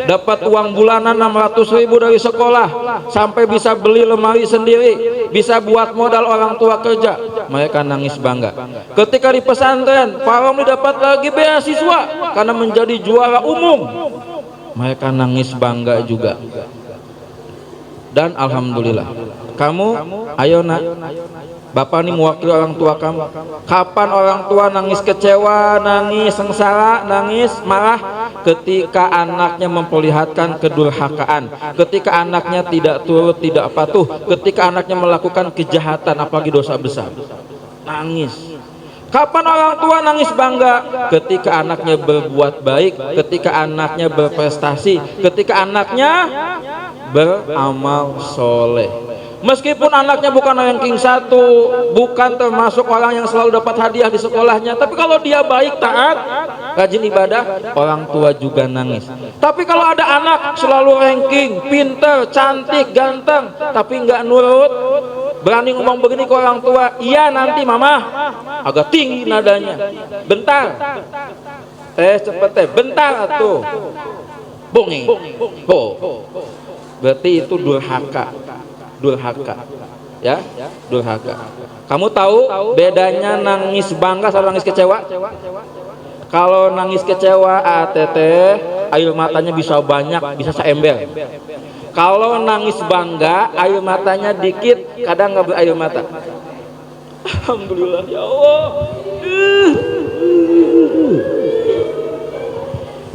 dapat uang bulanan 600.000 dari sekolah, sampai bisa beli lemari sendiri, bisa buat modal orang tua kerja, mereka nangis bangga. Ketika di pesantren, Pak Romli dapat lagi beasiswa karena menjadi juara umum, mereka nangis bangga juga. Dan alhamdulillah, kamu, ayo nak, bapak ini mewakili orang tua kamu. Kapan orang tua nangis kecewa, nangis sengsara, nangis marah? Ketika anaknya memperlihatkan kedurhakaan, ketika anaknya tidak turut, tidak patuh, ketika anaknya melakukan kejahatan, apalagi dosa besar, nangis. Kapan orang tua nangis bangga? Ketika anaknya berbuat baik, ketika anaknya berprestasi, ketika anaknya beramal soleh. Meskipun anaknya bukan ranking 1, bukan termasuk orang yang selalu dapat hadiah di sekolahnya, tapi kalau dia baik, taat, rajin ibadah, orang tua juga nangis. Tapi kalau ada anak selalu ranking, pinter, cantik, ganteng, tapi nggak nurut, berani ngomong begini ke orang tua, iya nanti mama, agak tinggi nadanya, bentar, cepet bentar tuh, bongi, berarti itu durhaka, ya, durhaka. Kamu tahu bedanya nangis bangga sama nangis kecewa? Kalau nangis kecewa, teteh, air matanya bisa banyak, bisa seember. Kalau nangis bangga, air matanya dikit, kadang nggak berair mata. Alhamdulillah ya Allah.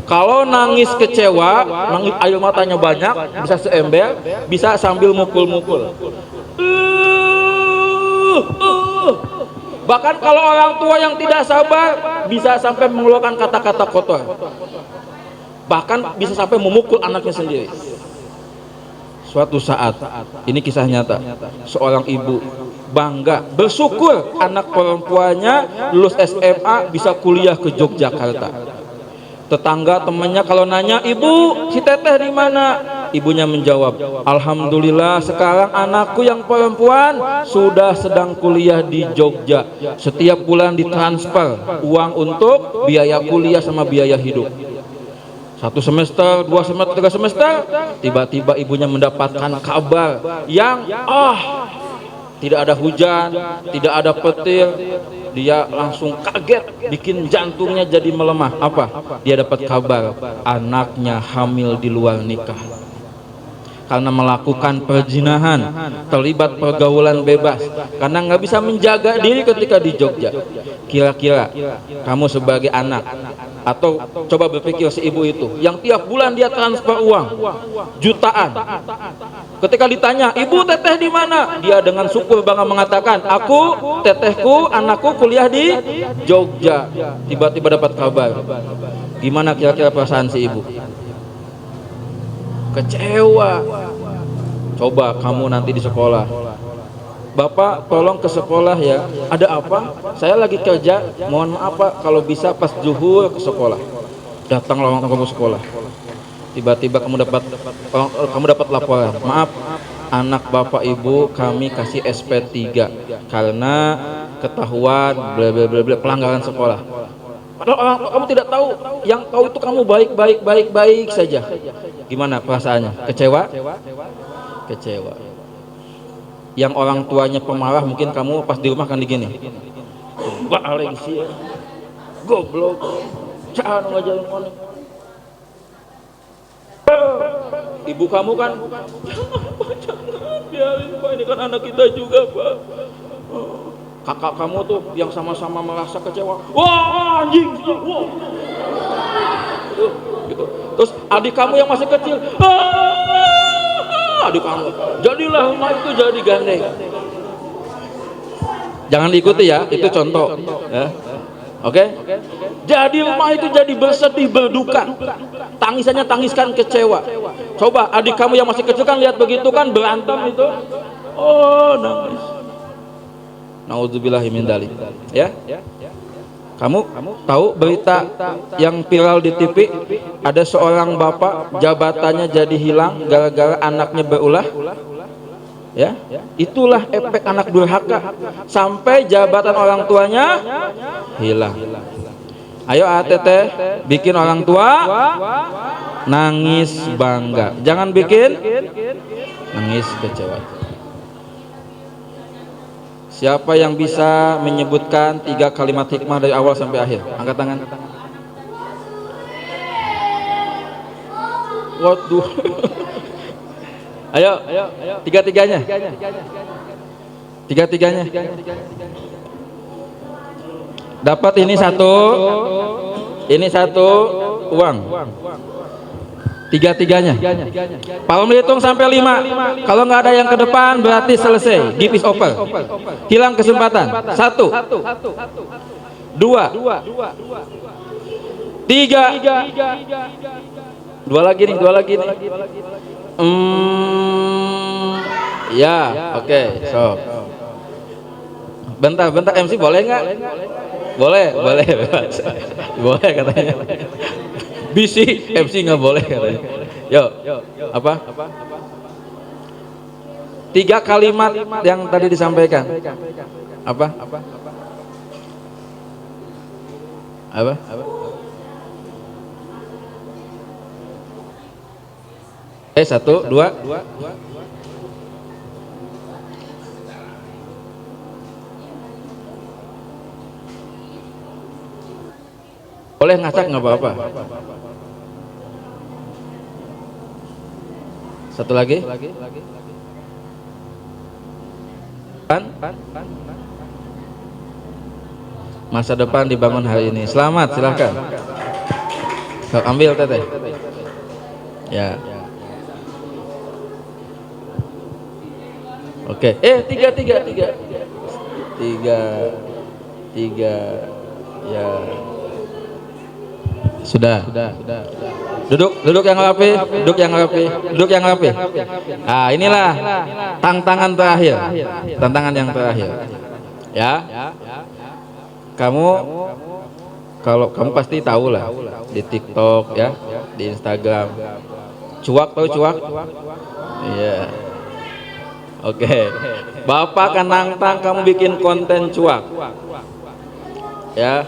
Kalau nangis kecewa, nangis air matanya banyak, bisa seember, bisa sambil mukul-mukul. Bahkan kalau orang tua yang tidak sabar, bisa sampai mengeluarkan kata-kata kotor. Bahkan bisa sampai memukul anaknya sendiri. Suatu saat, ini kisah nyata, seorang ibu bangga, bersyukur anak perempuannya lulus SMA, bisa kuliah ke Yogyakarta. Tetangga temannya kalau nanya, ibu, si teteh di mana? Ibunya menjawab, alhamdulillah sekarang anakku yang perempuan sudah sedang kuliah di Jogja. Setiap bulan ditransfer uang untuk biaya kuliah sama biaya hidup. 1 semester, 2 semester, 3 semester, tiba-tiba ibunya mendapatkan kabar yang tidak ada hujan, tidak ada petir. Dia langsung kaget, bikin jantungnya jadi melemah. Apa? Dia dapat kabar anaknya hamil di luar nikah karena melakukan perzinahan, terlibat pergaulan bebas, karena nggak bisa menjaga diri ketika di Jogja. Kira-kira kamu sebagai anak, atau coba berpikir si ibu itu yang tiap bulan dia transfer uang jutaan, ketika ditanya, ibu teteh di mana? Dia dengan syukur bangga mengatakan, aku, tetehku, anakku kuliah di Jogja. Tiba-tiba dapat kabar. Gimana kira-kira perasaan si ibu? Kecewa. Coba kamu nanti di sekolah, Bapak tolong ke sekolah ya, ada apa? Saya lagi kerja, mohon maaf Pak, kalau bisa pas zuhur ke sekolah. Datanglah orang tua ke sekolah. Tiba-tiba kamu dapat laporan, maaf, anak bapak ibu kami kasih SP3 karena ketahuan bla bla bla bla pelanggaran sekolah. Padahal orang tua kamu tidak tahu, yang tahu itu kamu baik saja. Gimana perasaannya? Kecewa? Kecewa. Yang orang tuanya pemarah mungkin kamu pas di rumah kan digini. Balik sih, goblok. Jangan ngajarin ngomong. Ibu kamu kan, jangan, biarin Pak, ini kan anak kita juga Pak. Kakak kamu tuh yang sama-sama merasa kecewa, wah anjing, wah. Gitu. Terus adik kamu yang masih kecil, adik kamu, jadilah rumah itu jadi gandeng. Jangan diikuti ya, itu contoh. Ya. Oke? Jadi rumah itu jadi bersedih, berduka. Tangisannya tangiskan kecewa. Coba adik kamu yang masih kecil kan lihat begitu kan berantem itu. Oh, nangis. Nauzubillahi min dzalik. Ya? Kamu tahu berita yang viral di TV, ada seorang bapak jabatannya jadi hilang gara-gara anaknya berulah? Ya, itulah efek anak durhaka, sampai jabatan orang tuanya hilang. Ayo ATT bikin orang tua nangis bangga, jangan bikin nangis kecewa. Siapa yang bisa menyebutkan 3 kalimat hikmah dari awal sampai akhir? Angkat tangan. Waduh. Ayo, tiga-tiganya. Dapat ini satu uang. Tiga-tiganya. Pak menghitung sampai 5. Kalau nggak ada yang ke depan berarti selesai. Give is over. Hilang kesempatan. 1, 2, 3. 2 lagi nih. Ya, oke, so. Bentar MC boleh nggak? Boleh katanya. Bisi MC nggak boleh katanya. Yo, apa? 3 kalimat yang tadi disampaikan. Apa? 1, 2. Boleh ngacak nggak apa-apa. 1 lagi. Masa depan dibangun hari ini. Selamat, silahkan. Ambil teteh. Ya. Oke. 3. Ya. Sudah. Duduk yang rapi. Nah, inilah tantangan yang terakhir. Ya. Kalau kamu pasti tahu lah di TikTok ya, di Instagram. Cuak. Iya. Oke. Bapak akan nantang kamu bikin konten cuak. Ya.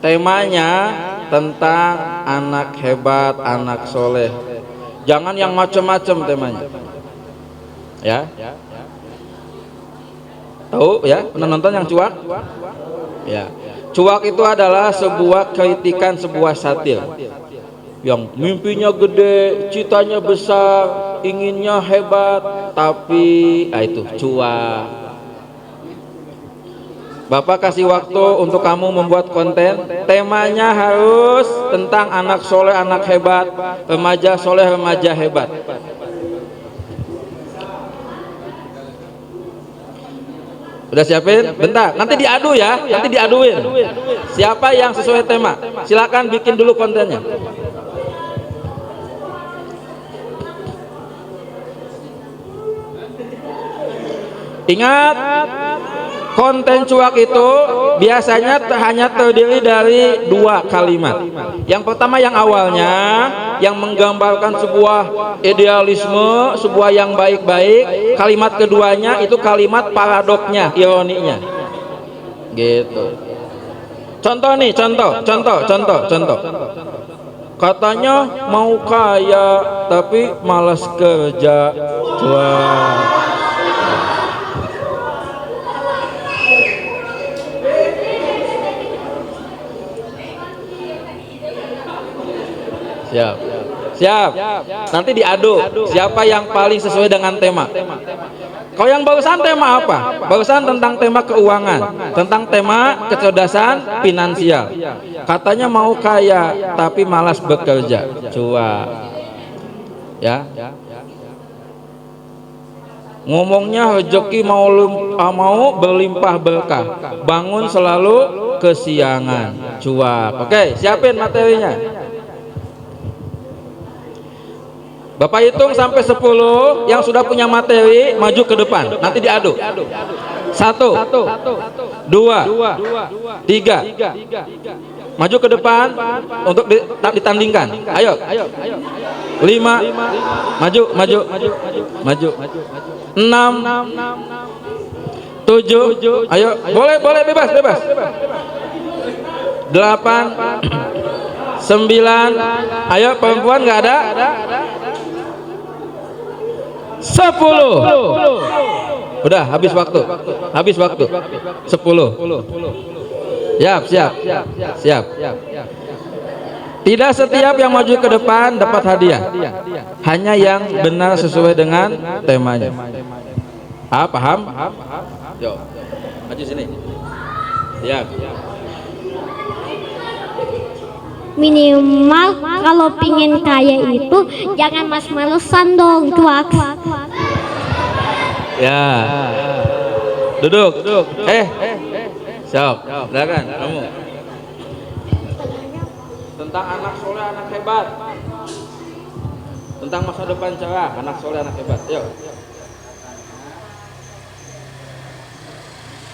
Temanya tentang anak hebat, anak soleh. Jangan yang macam-macam temanya. Ya. Tahu ya? Pernah nonton yang cuak? Ya. Cuak itu adalah sebuah kritikan, sebuah satir. Yang mimpinya gede, citanya besar, inginnya hebat, tapi itu cuak. Bapak kasih waktu untuk kamu membuat konten. Temanya harus tentang anak soleh, anak hebat, remaja soleh, remaja hebat. Udah siapin? Bentar, nanti diadu ya, nanti diaduin. Siapa yang sesuai tema? Silakan bikin dulu kontennya. Ingat, Konten cuak itu biasanya hanya terdiri dari dua kalimat. Yang pertama yang awalnya yang menggambarkan sebuah idealisme, sebuah yang baik-baik. Kalimat keduanya itu kalimat paradoknya, ironinya. Gitu. Contoh nih, contoh. Katanya mau kaya tapi malas kerja. Wah. Siap. Nanti diadu siapa yang paling sesuai dengan tema. Kalau yang barusan tema apa? Barusan tentang tema keuangan, tentang tema kecerdasan finansial. Katanya mau kaya tapi malas bekerja. Cuak. Ya. Ngomongnya rezeki mau berlimpah berkah, bangun selalu kesiangan. Cuak. Oke, siapin materinya. Bapak hitung sampai 10. Yang sudah punya materi maju ke depan, nanti diadu. 1, 2, 3. Maju ke depan untuk ditandingkan. Ayo. 5. Maju. 6. 7. Ayo, boleh bebas. 8. 9. Ayo perempuan nggak ada. 10. Udah habis waktu. 10. Siap. Tidak setiap yang maju ke depan dapat hadiah. Hanya yang benar sesuai dengan temanya. Paham? Yo. Maju sini. Siap. Minimal kalau pingin kaya itu jangan mas-malesan dong, cuak. Ya. Duduk. Siap. Silakan kamu. Tentang anak soleh, anak hebat. Tentang masa depan cerah, anak soleh, anak hebat. Yuk.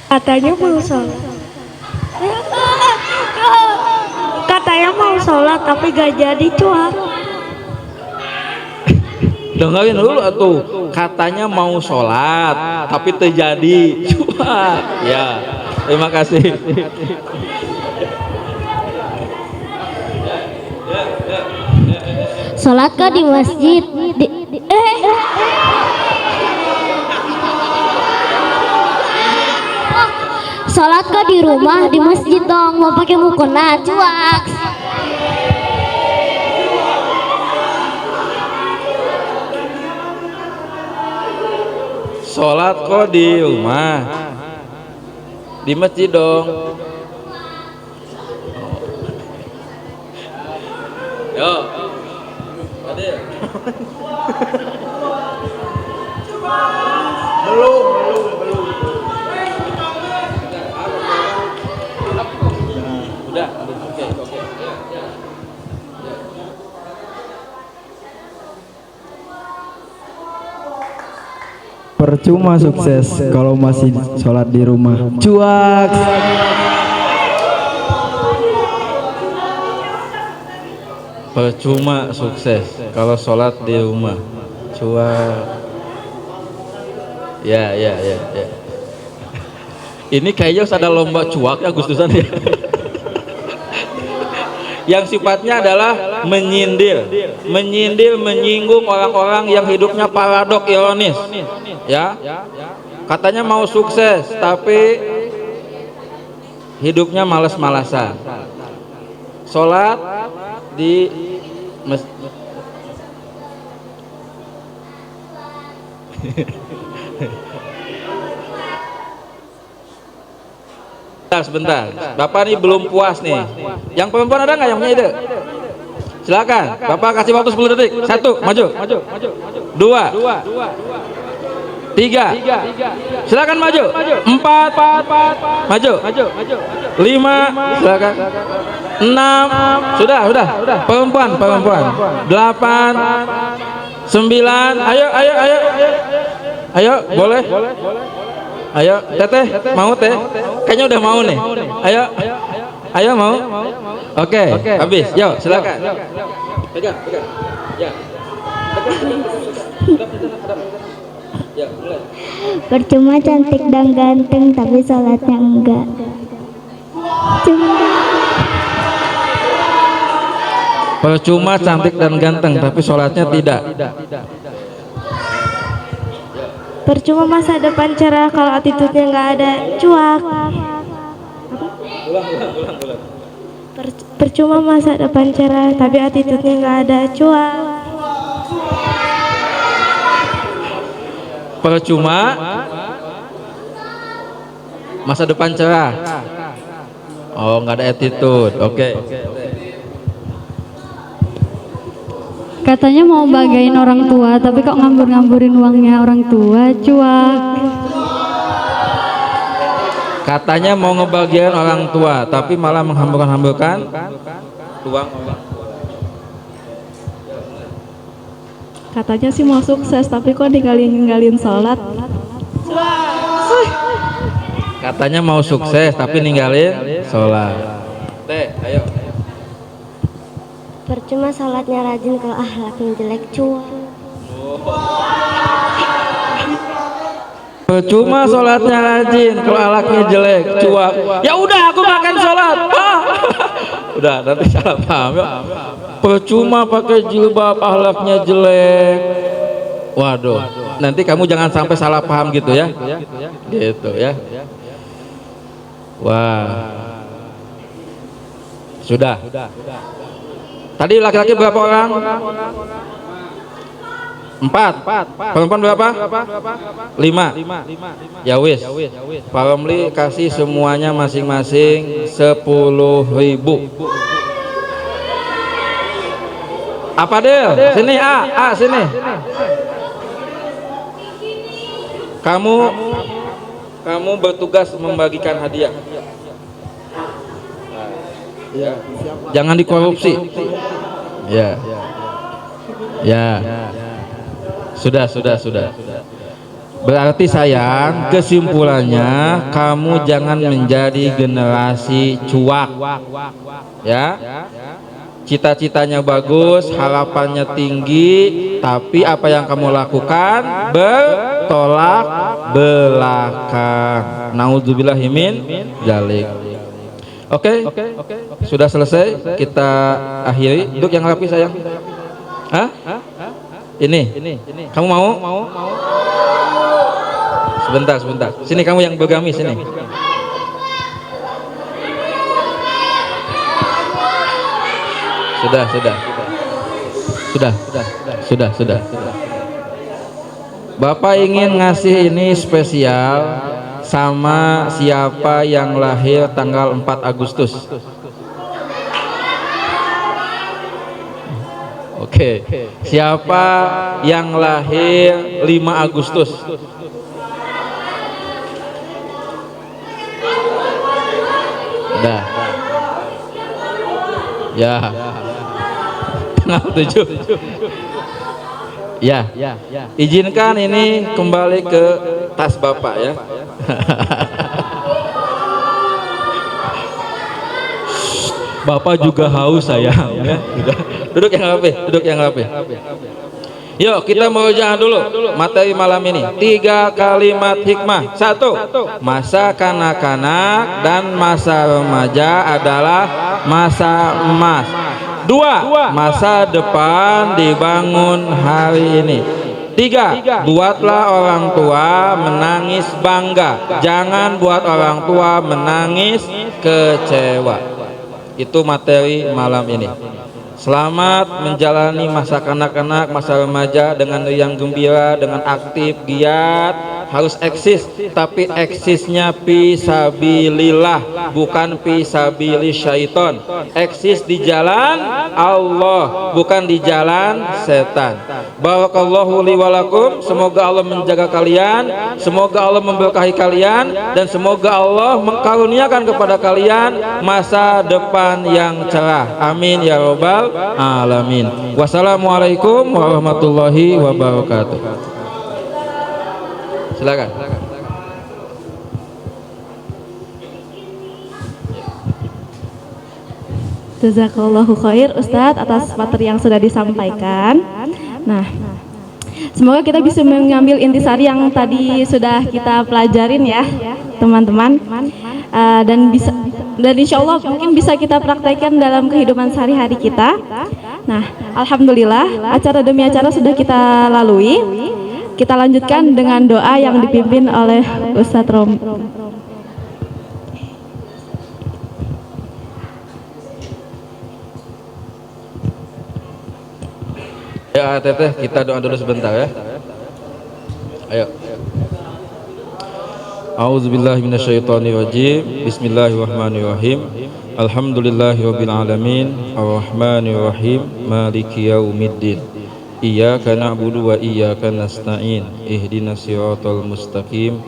Katanya mau sholat. Katanya mau sholat tapi gak jadi, cuak. Dengerin dulu atuh. Katanya mau sholat tapi terjadi. Cuak. Ya. Terima kasih. Sholat kah di masjid? Sholat kah di rumah, di masjid dong, mau pakai mukena, cuak. Sholat kok di rumah, di masjid dong. Yo, Adil. Belum. Udah, oke. Percuma sukses kalau masih sholat di rumah. Cuak. Percuma sukses kalau sholat di rumah. Cuak. Ya. Ini kayaknya ada lomba cuak ya Agustusan ya. Yang sifatnya adalah menyindir, menyinggung orang-orang yang hidupnya paradok, ironis. Ya. Katanya mau sukses tapi hidupnya malas-malasan. Sholat di sebentar, Bapak nih belum puas nih. Yang perempuan ada nggak yang punya ide? Silakan, Bapak kasih waktu 10 detik. 1, maju. 2, 3, silakan maju. 4, maju. 5, silakan. 6, sudah. Perempuan. 8, 9, ayo, boleh. Ayo, teteh, mau teh? Kayaknya udah mau nih. Ayo, ayo mau? Oke, habis. Yuk, silakan. Pegang. Ya. Ya, mulai. Percuma cantik dan ganteng tapi sholatnya enggak. Percuma cantik dan ganteng tapi sholatnya tidak. Percuma masa depan cerah kalau attitude-nya nggak ada, cuak. Percuma masa depan cerah tapi attitude-nya nggak ada, cuak. Percuma masa depan cerah. Oh, nggak ada attitude. Oke. Katanya mau bagain orang tua, tapi kok ngambur-ngamburin uangnya orang tua, cuak. Katanya mau ngebagian orang tua, tapi malah menghambur-hamburkan uang orang. Katanya sih mau sukses tapi kok ninggalin sholat. Katanya mau sukses tapi ninggalin sholat. Teh, ayo. Percuma sholatnya rajin kalau akhlaknya jelek, cuak. Percuma sholatnya rajin kalau akhlaknya jelek, cuak. Ya udah, aku makan sholat. Udah, nanti salah paham ya. Percuma pakai jilbab, akhlaknya jelek. Waduh, nanti kamu jangan sampai salah paham gitu ya. Gitu ya. Wah. Sudah. Tadi laki-laki berapa orang? 4. Perempuan berapa? 5. Ya wis. Pak Romli kasih semuanya masing-masing 10.000. Apa deh? Sini A sini. Kamu bertugas membagikan hadiah. Ya. Jangan dikorupsi. Ya. Sudah. Berarti sayang, kesimpulannya kamu jangan menjadi generasi cuak. Ya. Cita-citanya bagus, harapannya tinggi, tapi apa yang kamu lakukan bertolak belakang. Nauzubillahi min dzalik. Oke, sudah selesai, kita akhiri. Duduk yang rapi sayang. Hah? Ini. Kamu mau? Sebentar. Sini kamu yang bergamis sini. Sudah. Bapak ingin ngasih ini spesial sama siapa yang lahir tanggal 4 Agustus. Oke. Siapa yang lahir 5 Agustus? Dah. Ya. Tanggal 7. Ya. Izinkan ini kembali ke tas Bapak ya. Bapak juga haus sayang ya. Duduk yang rapi. Yuk kita murojaah dulu materi malam ini. 3 kalimat hikmah. 1. Masa kanak-kanak dan masa remaja adalah masa emas. 2. Masa depan dibangun hari ini. 3. Buatlah orang tua menangis bangga. Jangan buat orang tua menangis kecewa. Itu materi malam ini. Selamat menjalani masa kanak-kanak, masa remaja dengan riang gembira, dengan aktif, giat. Harus eksis, tapi eksisnya fisabilillah, bukan fisabilis syaiton. Eksis di jalan Allah, bukan di jalan setan. Barakallahu li walakum. Semoga Allah menjaga kalian, semoga Allah memberkahi kalian, dan semoga Allah mengkaruniakan kepada kalian masa depan yang cerah. Amin ya robbal alamin. Wassalamualaikum warahmatullahi wabarakatuh. Silakan. Jazakallahu khair Ustadz atas materi yang sudah disampaikan. Nah, semoga kita bisa mengambil intisari yang tadi sudah kita pelajarin ya, teman-teman. Dan insya Allah mungkin bisa kita praktekkan dalam kehidupan sehari-hari kita. Nah, alhamdulillah acara demi acara sudah kita lalui. Kita lanjutkan dengan doa yang dipimpin oleh Ustadz Rom. Ya teteh, kita doa dulu sebentar ya. Ayo. A'udzubillahi minasyaitonirrajim. Bismillahirrahmanirrahim. Alhamdulillahirabbil alamin, arrahmanirrahim, maliki yaumiddin. Iyyaka na'budu wa iyyaka nasta'in. Ihdinas siratal mustaqim.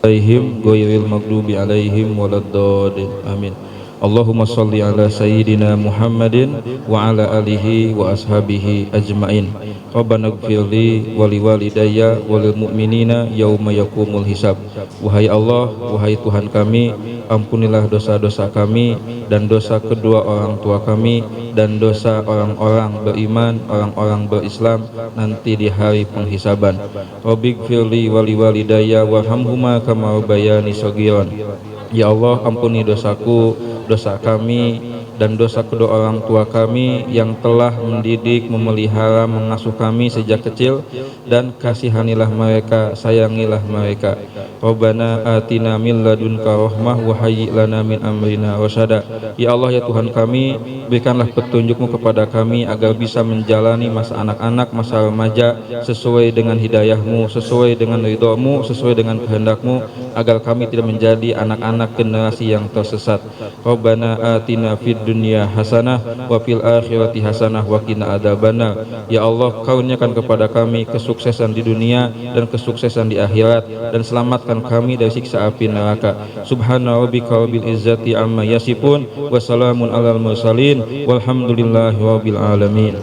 Alaihim ghairil maghdubi alaihim waladdallin. Amin. Allahumma salli ala sayyidina Muhammadin wa ala alihi wa ashabihi ajmain. Rabbana ighfirli wa liwalidayya wa lil mu'minina yauma yaqumul hisab. Wahai Allah, wahai Tuhan kami, ampunilah dosa-dosa kami dan dosa kedua orang tua kami dan dosa orang-orang beriman, orang-orang berislam nanti di hari penghisaban. Rabbighfirli wa liwalidayya warhamhuma kama rabbayani shaghiran. Ya Allah, ampuni dosaku, dosa kami dan dosa kedua orang tua kami yang telah mendidik, memelihara, mengasuh kami sejak kecil, dan kasihanilah mereka, sayangilah mereka. Rabbana atina min ladunka rahmah wa hayyi lana min amrina rasyada. Ya Allah, ya Tuhan kami, berikanlah petunjuk-Mu kepada kami agar bisa menjalani masa anak-anak, masa remaja sesuai dengan hidayah-Mu, sesuai dengan ridho-Mu, sesuai dengan kehendak-Mu, agar kami tidak menjadi anak-anak generasi yang tersesat. Rabbana atina fid dunya hasanah wa fil akhirati hasanah wa qina adzabannar. Ya Allah, karuniakan kepada kami kesuksesan di dunia dan kesuksesan di akhirat, dan selamatkan kami dari siksa api neraka. Subhana rabbika rabbil izzati amma yasifun wa salamun alal mursalin walhamdulillahi rabbil alamin.